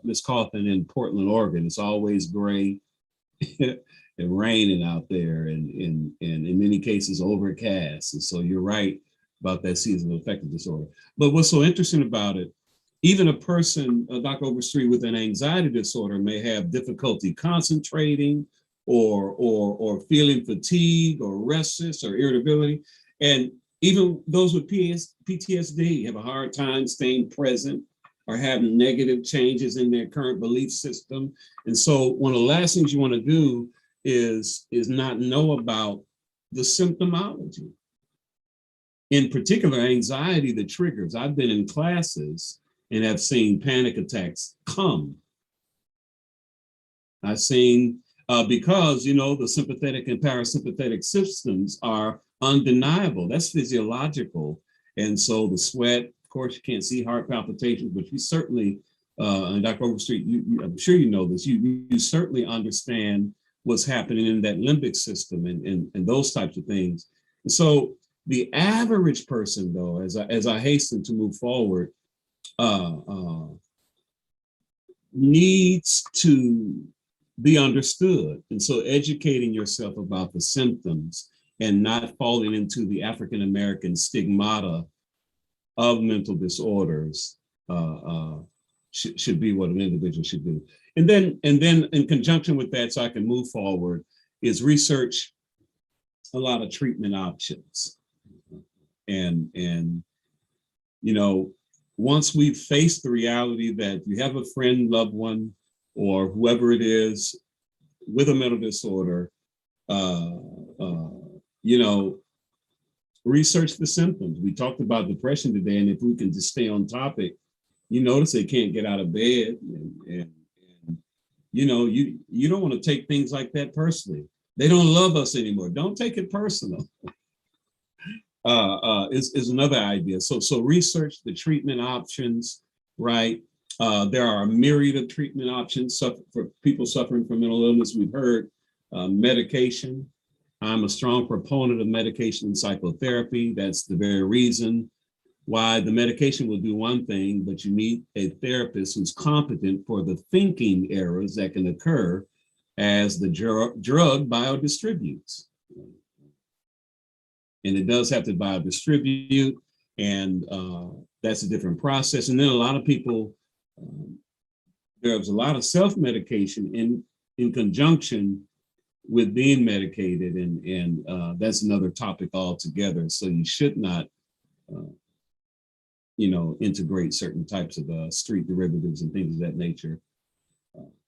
Miss Kaufman, in Portland, Oregon. It's always gray and raining out there, and in many cases overcast. And so you're right about that seasonal affective disorder. But what's so interesting about it, even a person, Dr. Overstreet, with an anxiety disorder may have difficulty concentrating, or feeling fatigue or restless or irritability. And even those with PTSD have a hard time staying present or having negative changes in their current belief system. And so one of the last things you want to do is not know about the symptomology. In particular, anxiety, the triggers. I've been in classes and have seen panic attacks come. I've seen because, the sympathetic and parasympathetic systems are undeniable. That's physiological. And so the sweat, of course, you can't see heart palpitations, but you certainly, and Dr. Overstreet, I'm sure you know this, you certainly understand what's happening in that limbic system and those types of things. And so the average person, though, as I hasten to move forward, needs to be understood. And so educating yourself about the symptoms and not falling into the African-American stigmata of mental disorders should be what an individual should do. And then in conjunction with that, so I can move forward, is research a lot of treatment options. And once we've faced the reality that you have a friend, loved one, or whoever it is with a mental disorder, research the symptoms. We talked about depression today, and if we can just stay on topic, you notice they can't get out of bed, and you don't want to take things like that personally. They don't love us anymore. Don't take it personal. Is another idea. So research the treatment options, right? There are a myriad of treatment options for people suffering from mental illness. We've heard medication. I'm a strong proponent of medication and psychotherapy. That's the very reason why the medication will do one thing, but you need a therapist who's competent for the thinking errors that can occur as the drug biodistributes. And it does have to biodistribute, and that's a different process. And then a lot of people, there's a lot of self-medication in conjunction with being medicated, and that's another topic altogether. So you should not, integrate certain types of street derivatives and things of that nature.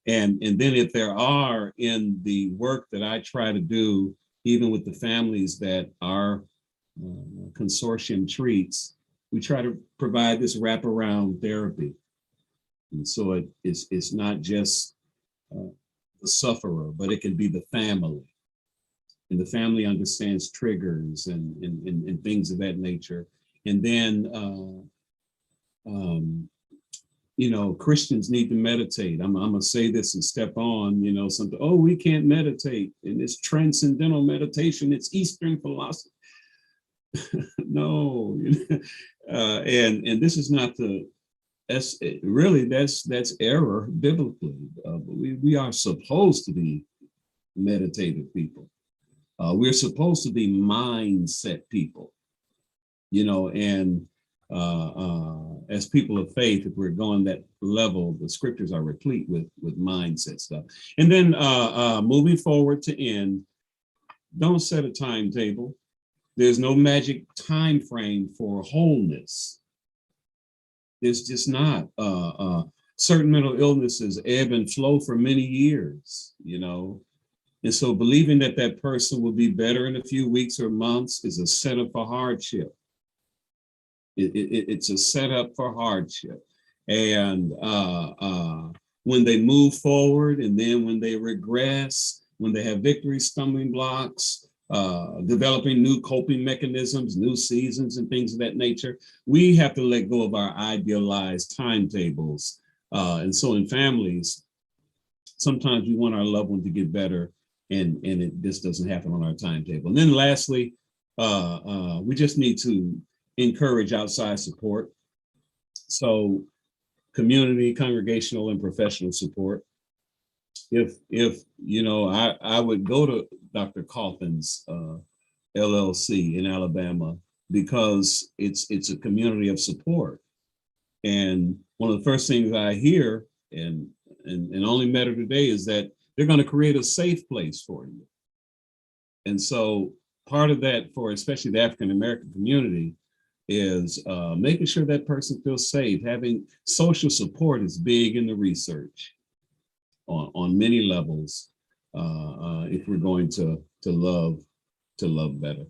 And then if there are, in the work that I try to do, even with the families that our consortium treats, we try to provide this wraparound therapy. And so it's not just the sufferer, but it can be the family. And the family understands triggers and things of that nature. And then, Christians need to meditate. I'm going to say this and step on, something, we can't meditate. And it's transcendental meditation. It's Eastern philosophy. No. And this is not that's error biblically. We are supposed to be meditative people. We're supposed to be mindset people, and as people of faith, if we're going that level, the scriptures are replete with mindset stuff. And then moving forward to end, don't set a timetable. There's no magic time frame for wholeness. There's just not. Certain mental illnesses ebb and flow for many years, you know. And so believing that that person will be better in a few weeks or months is a setup for hardship. It's a setup for hardship. And when they move forward, and then when they regress, when they have victory stumbling blocks, developing new coping mechanisms, new seasons and things of that nature, we have to let go of our idealized timetables. And so in families, sometimes we want our loved one to get better, and it just doesn't happen on our timetable. And then lastly, we just need to encourage outside support. So community, congregational, and professional support. If you know, I would go to Dr. Kaufman's LLC in Alabama, because it's a community of support. And one of the first things I hear, and only met her today, is that they're going to create a safe place for you. And so part of that, for especially the African American community, is making sure that person feels safe. Having social support is big in the research on many levels, if we're going to love better.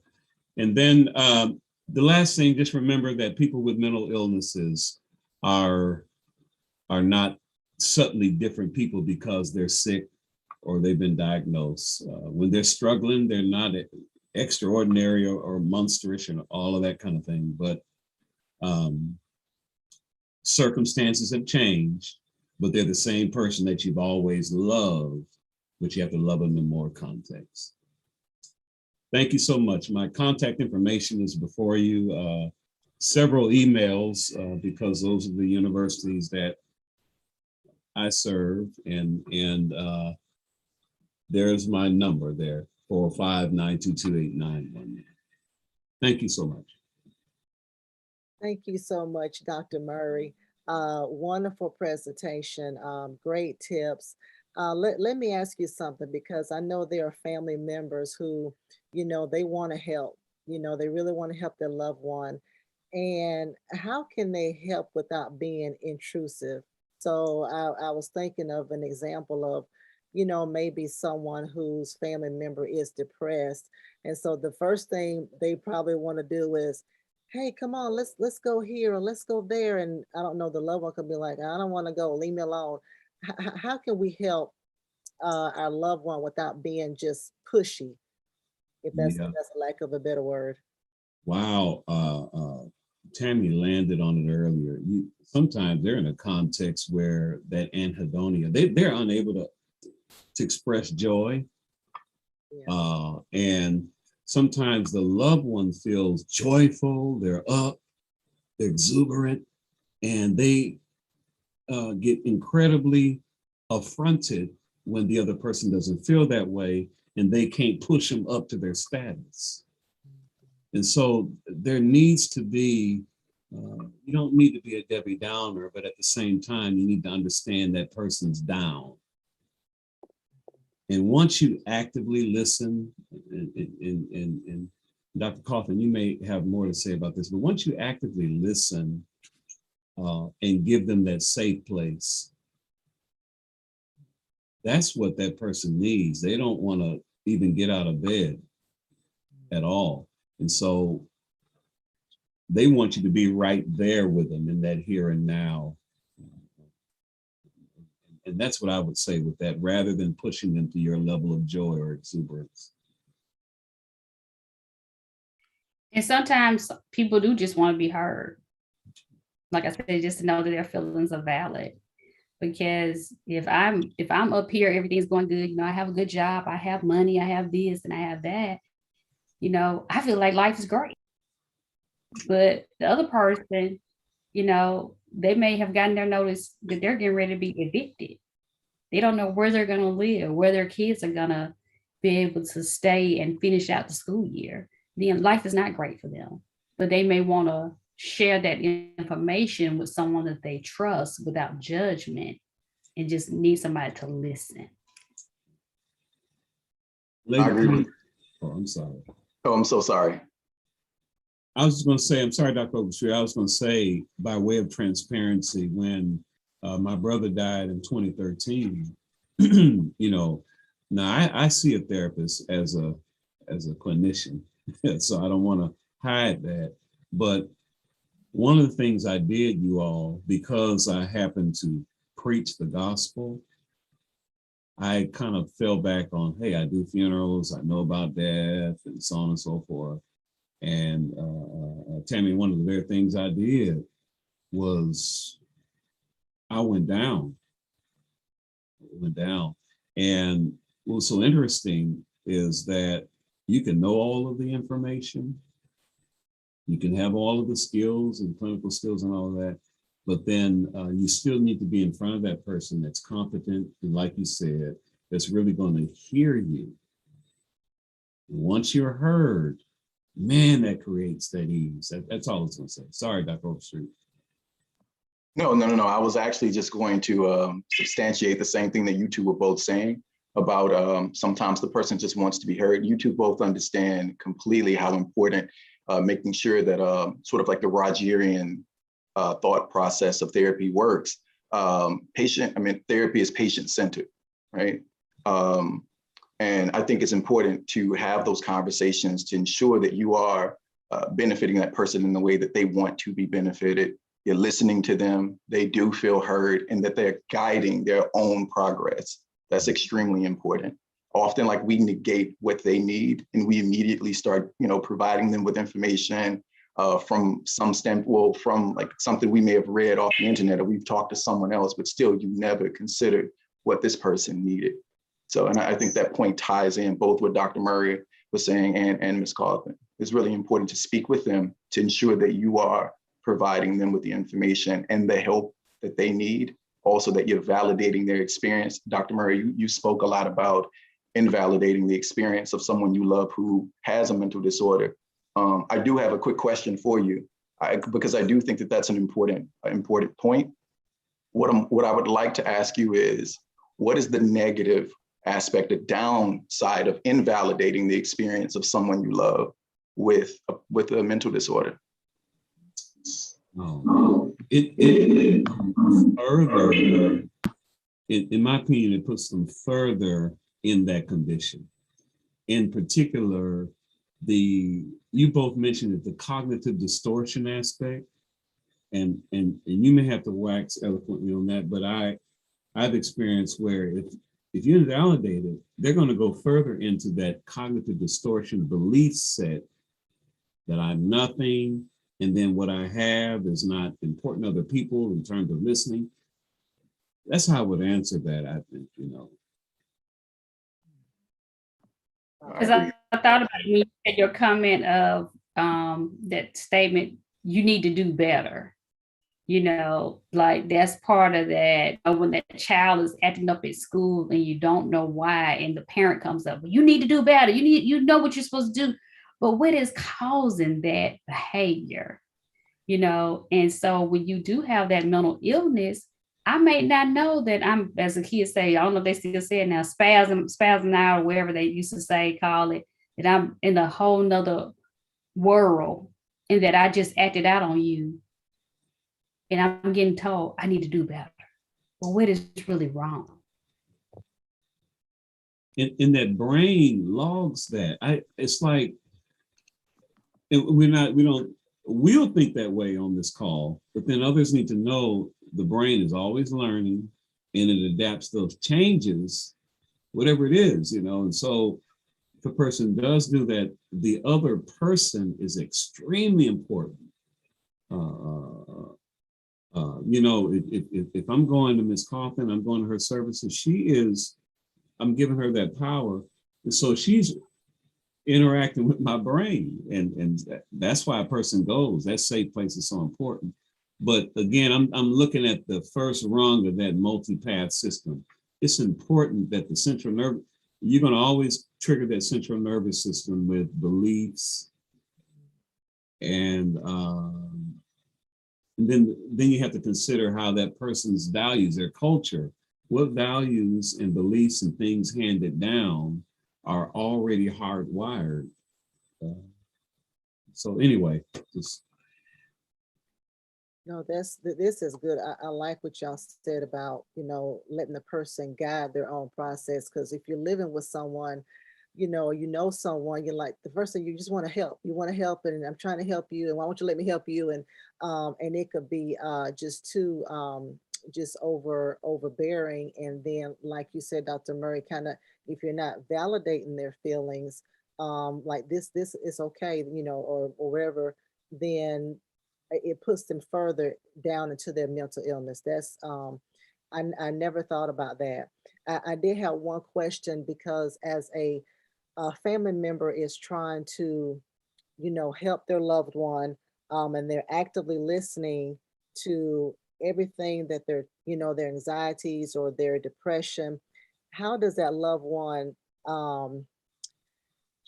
And then the last thing, just remember that people with mental illnesses are not subtly different people because they're sick or they've been diagnosed. When they're struggling, they're not extraordinary or monsterish and all of that kind of thing, but circumstances have changed, but they're the same person that you've always loved, but you have to love them in more context. Thank you so much. My contact information is before you. Several emails, because those are the universities that I serve, and there's my number there, 405-922-8911. Thank you so much. Thank you so much, Dr. Murray. Wonderful presentation, great tips. Let me ask you something, because I know there are family members who, you know, they want to help, you know, they really want to help their loved one. And how can they help without being intrusive? So I was thinking of an example of, you know, maybe someone whose family member is depressed. And so the first thing they probably want to do is, hey, come on, let's go here or let's go there. And I don't know, the loved one could be like, I don't want to go, leave me alone. How can we help our loved one without being just pushy, if that's Yeah. a lack of a better word? Wow. Tammy landed on it earlier. Sometimes they're in a context where that anhedonia, they're unable to express joy. Yeah. And sometimes the loved one feels joyful, they're up, they're exuberant, and they get incredibly affronted when the other person doesn't feel that way, and they can't push them up to their status. And so there needs to be, you don't need to be a Debbie Downer, but at the same time, you need to understand that person's down. And once you actively listen, and Dr. Kaufman, you may have more to say about this, but once you actively listen and give them that safe place, that's what that person needs. They don't want to even get out of bed at all. And so they want you to be right there with them in that here and now. And that's what I would say with that, rather than pushing them to your level of joy or exuberance. And sometimes people do just want to be heard. Like I said, just to know that their feelings are valid. Because if I'm up here, everything's going good, you know, I have a good job, I have money, I have this and I have that, you know, I feel like life is great. But the other person, you know, they may have gotten their notice that they're getting ready to be evicted. They don't know where they're going to live, where their kids are going to be able to stay and finish out the school year. Then life is not great for them, but they may want to share that information with someone that they trust without judgment, and just need somebody to listen. I agree with. Oh, I'm sorry. Oh, I'm so sorry. I was just going to say, I'm sorry, Dr. Overstreet. I was going to say, by way of transparency, when my brother died in 2013, you know, now I see a therapist as a clinician, so I don't want to hide that. But one of the things I did, you all, because I happened to preach the gospel, I kind of fell back on, hey, I do funerals, I know about death, and so on and so forth. And Tammy, one of the very things I did was I went down. And what was so interesting is that you can know all of the information, you can have all of the skills and clinical skills and all of that, but then you still need to be in front of that person that's competent, and like you said, that's really going to hear you. Once you're heard, man, that creates that ease. That's all I was going to say. Sorry, Dr. Overstreet. No. I was actually just going to substantiate the same thing that you two were both saying about sometimes the person just wants to be heard. You two both understand completely how important making sure that sort of like the Rogerian thought process of therapy works. Therapy is patient-centered, right? And I think it's important to have those conversations to ensure that you are benefiting that person in the way that they want to be benefited. You're listening to them, they do feel heard, and that they're guiding their own progress. That's extremely important. Often, like, we negate what they need, and we immediately start, providing them with information from from like something we may have read off the internet, or we've talked to someone else, but still you never considered what this person needed. So, and I think that point ties in both what Dr. Murray was saying and Ms. Kaufman. It's really important to speak with them to ensure that you are providing them with the information and the help that they need. Also, that you're validating their experience. Dr. Murray, you spoke a lot about invalidating the experience of someone you love who has a mental disorder. I do have a quick question for you, because I do think that that's an important point. What I would like to ask you is, what is the negative aspect, the downside of invalidating the experience of someone you love with a mental disorder? It further, in my opinion, it puts them further in that condition. In particular, you both mentioned it, the cognitive distortion aspect, and you may have to wax eloquently on that, but I've experienced where if you invalidate it, they're going to go further into that cognitive distortion belief set that I'm nothing, and then what I have is not important to other people in terms of listening. That's how I would answer that, I think, Because I thought about it when you had your comment of that statement, you need to do better. Like that's part of that. When that child is acting up at school and you don't know why, and the parent comes up, you need to do better. You know what you're supposed to do, but what is causing that behavior? And so when you do have that mental illness, I may not know that I'm, as a kid say, I don't know if they still say it now, spasm out, or wherever they used to say, call it, that I'm in a whole nother world and that I just acted out on you. And I'm getting told I need to do better. Well, what is really wrong? And that brain logs that. It's like, we'll think that way on this call, but then others need to know the brain is always learning and it adapts those changes, whatever it is, and so if a person does do that, the other person is extremely important. If I'm going to Ms. Kaufman, I'm going to her services, I'm giving her that power. And so she's interacting with my brain. And that's why a person goes. That safe place is so important. But again, I'm looking at the first rung of that multi-path system. It's important that the central nerve, you're going to always trigger that central nervous system with beliefs and And then you have to consider how that person's values, their culture, what values and beliefs and things handed down are already hardwired. So anyway, just No, this is good. I like what y'all said about, letting the person guide their own process. Because if you're living with someone, someone, you're like, the first thing you just want to help. You want to help, and I'm trying to help you, and why won't you let me help you? And it could be just too just overbearing. And then, like you said, Dr. Murray, kind of, if you're not validating their feelings, like this is okay, or wherever, then it puts them further down into their mental illness. That's I never thought about that. I did have one question, because as a family member is trying to, help their loved one, and they're actively listening to everything that their anxieties or their depression, how does that loved one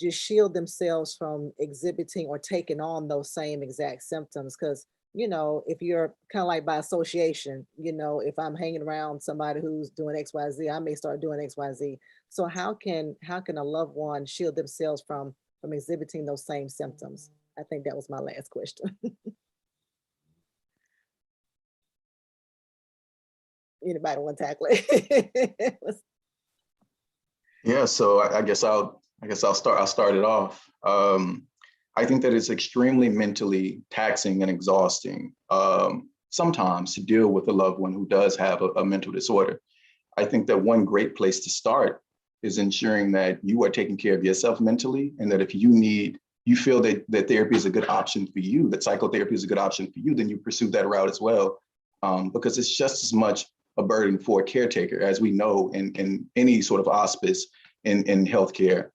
just shield themselves from exhibiting or taking on those same exact symptoms? Because if you're kind of like by association, if I'm hanging around somebody who's doing XYZ, I may start doing XYZ. So how can a loved one shield themselves from exhibiting those same symptoms? I think that was my last question. Anybody want to tackle it? Yeah, so I guess I'll start it off. I think that it's extremely mentally taxing and exhausting sometimes to deal with a loved one who does have a mental disorder. I think that one great place to start is ensuring that you are taking care of yourself mentally, and that if you feel that therapy is a good option for you, that psychotherapy is a good option for you, then you pursue that route as well, because it's just as much a burden for a caretaker. As we know, in any sort of hospice in healthcare,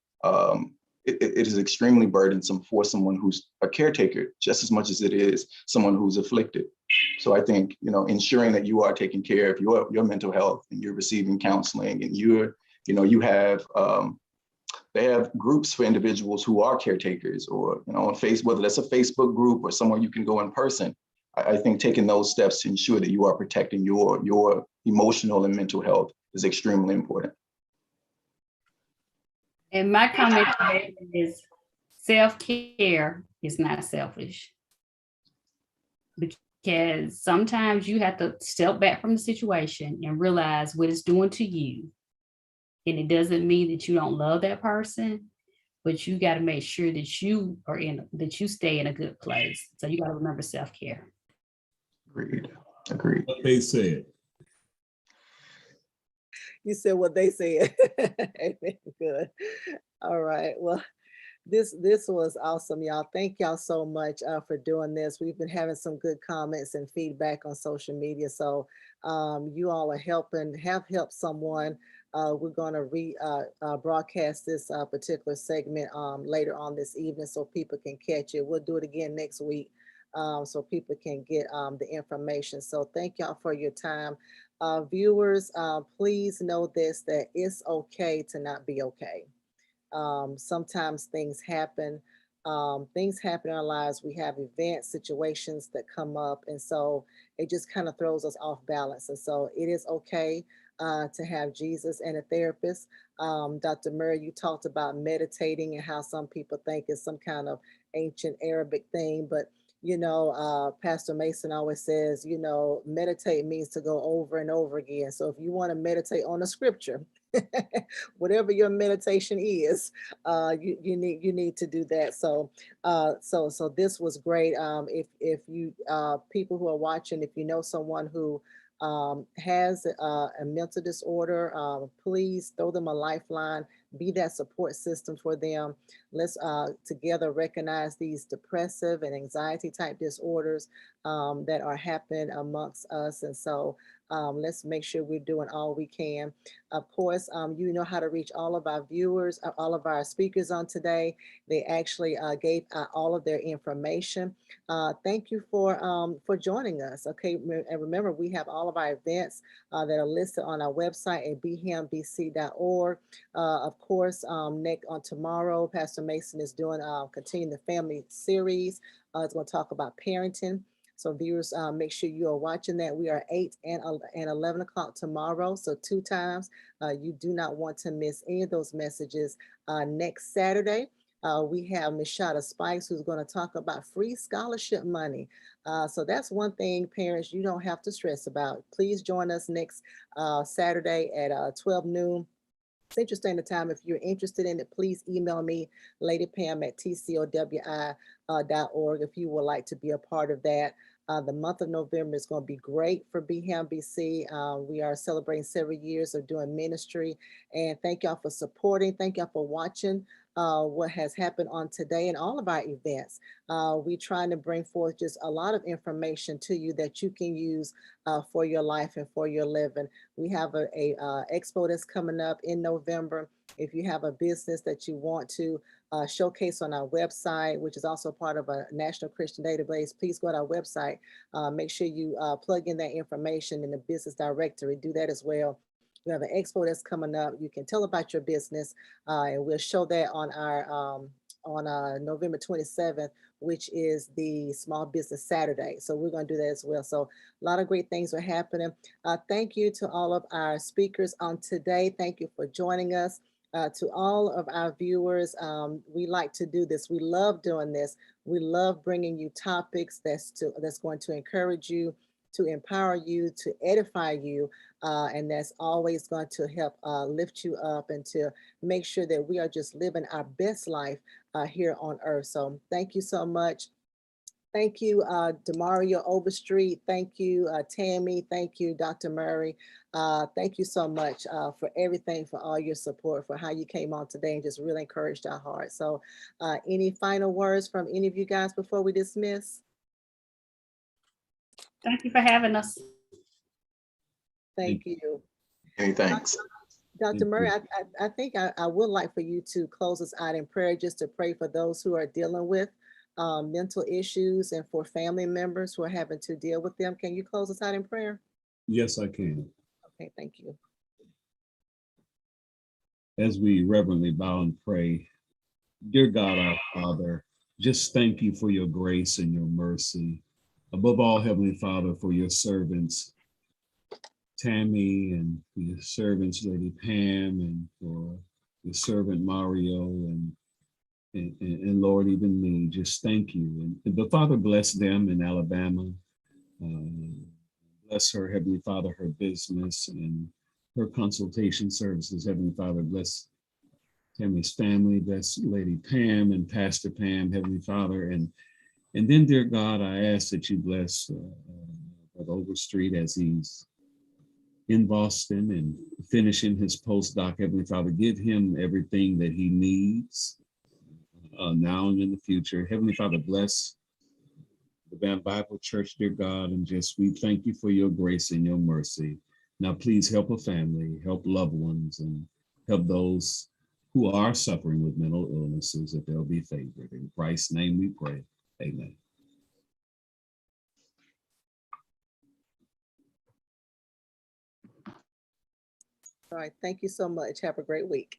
it is extremely burdensome for someone who's a caretaker, just as much as it is someone who's afflicted. So I think, ensuring that you are taking care of your mental health, and you're receiving counseling, and they have groups for individuals who are caretakers, or, on Facebook, whether that's a Facebook group or somewhere you can go in person. I think taking those steps to ensure that you are protecting your emotional and mental health is extremely important. And my comment to that is self-care is not selfish, because sometimes you have to step back from the situation and realize what it's doing to you. And it doesn't mean that you don't love that person, but you got to make sure that you stay in a good place. So you got to remember self-care. Agreed. what they said. You said what they said. Amen. Good. All right. Well, this was awesome, y'all. Thank y'all so much for doing this. We've been having some good comments and feedback on social media. So you all have helped someone. We're going to broadcast this particular segment later on this evening, so people can catch it. We'll do it again next week, so people can get the information. So thank y'all for your time. Viewers, please know this, that it's okay to not be okay. Sometimes things happen. Things happen in our lives. We have events, situations that come up, and so it just kind of throws us off balance. And so it is okay to have Jesus and a therapist. Dr. Murray, you talked about meditating and how some people think it's some kind of ancient Arabic thing, but Pastor Mason always says, meditate means to go over and over again. So if you want to meditate on a scripture, whatever your meditation is, you need to do that. So this was great. If you people who are watching, if you know someone who has a mental disorder, please throw them a lifeline. Be that support system for them. Let's together recognize these depressive and anxiety type disorders that are happening amongst us. And so let's make sure we're doing all we can. Of course, you know how to reach all of our viewers, all of our speakers on today. They actually gave all of their information. Thank you for joining us. Okay, and remember, we have all of our events that are listed on our website at bhambc.org. Of course, on tomorrow, Pastor Mason is doing Continuing the Family series. It's going to talk about parenting. So viewers, make sure you are watching that. We are 8 and 11 o'clock tomorrow. So 2 times. You do not want to miss any of those messages. Next Saturday, we have Ms. Shada Spikes, who's going to talk about free scholarship money. So that's one thing, parents, you don't have to stress about. Please join us next Saturday at 12 noon. Central Standard Time. If you're interested in it, please email me, Lady Pam at tcowi.org if you would like to be a part of that. The month of November is going to be great for BHAM BC. We are celebrating several years of doing ministry. And thank y'all for supporting. Thank y'all for watching what has happened on today and all of our events. We're trying to bring forth just a lot of information to you that you can use for your life and for your living. We have a expo that's coming up in November. If you have a business that you want to showcase on our website, which is also part of a National Christian Database, please go to our website. Make sure you plug in that information in the business directory. Do that as well. We have an expo that's coming up. You can tell about your business, and we'll show that on our on November 27th, which is the Small Business Saturday. So we're going to do that as well. So a lot of great things are happening. Thank you to all of our speakers on today. Thank you for joining us. To all of our viewers, we like to do this. We love doing this. We love bringing you topics that's going to encourage you, to empower you, to edify you, and that's always going to help lift you up and to make sure that we are just living our best life here on earth. So thank you so much. Thank you, Demario Overstreet. Thank you, Tammy. Thank you, Dr. Murray. Thank you so much for everything, for all your support, for how you came on today and just really encouraged our hearts. So any final words from any of you guys before we dismiss? Thank you for having us. Thank you. Hey, thanks. Dr. Murray, I think I would like for you to close us out in prayer, just to pray for those who are dealing with mental issues and for family members who are having to deal with them. Can you close us out in prayer? Yes, I can. Okay, thank you. As we reverently bow and pray, dear God, our Father, just thank you for your grace and your mercy. Above all, Heavenly Father, for your servants, Tammy, and for your servants, Lady Pam, and for your servant Mario, and Lord, even me, just thank you. And the Father, bless them in Alabama. Bless her, Heavenly Father, her business and her consultation services. Heavenly Father, bless Tammy's family, bless Lady Pam and Pastor Pam, Heavenly Father. And then, dear God, I ask that you bless Brother Overstreet as he's in Boston and finishing his postdoc. Heavenly Father, give him everything that he needs now and in the future. Heavenly Father, bless the Bam Bible Church, dear God, and just we thank you for your grace and your mercy. Now, please help a family, help loved ones, and help those who are suffering with mental illnesses, that they'll be favored. In Christ's name we pray. Amen. All right, thank you so much. Have a great week.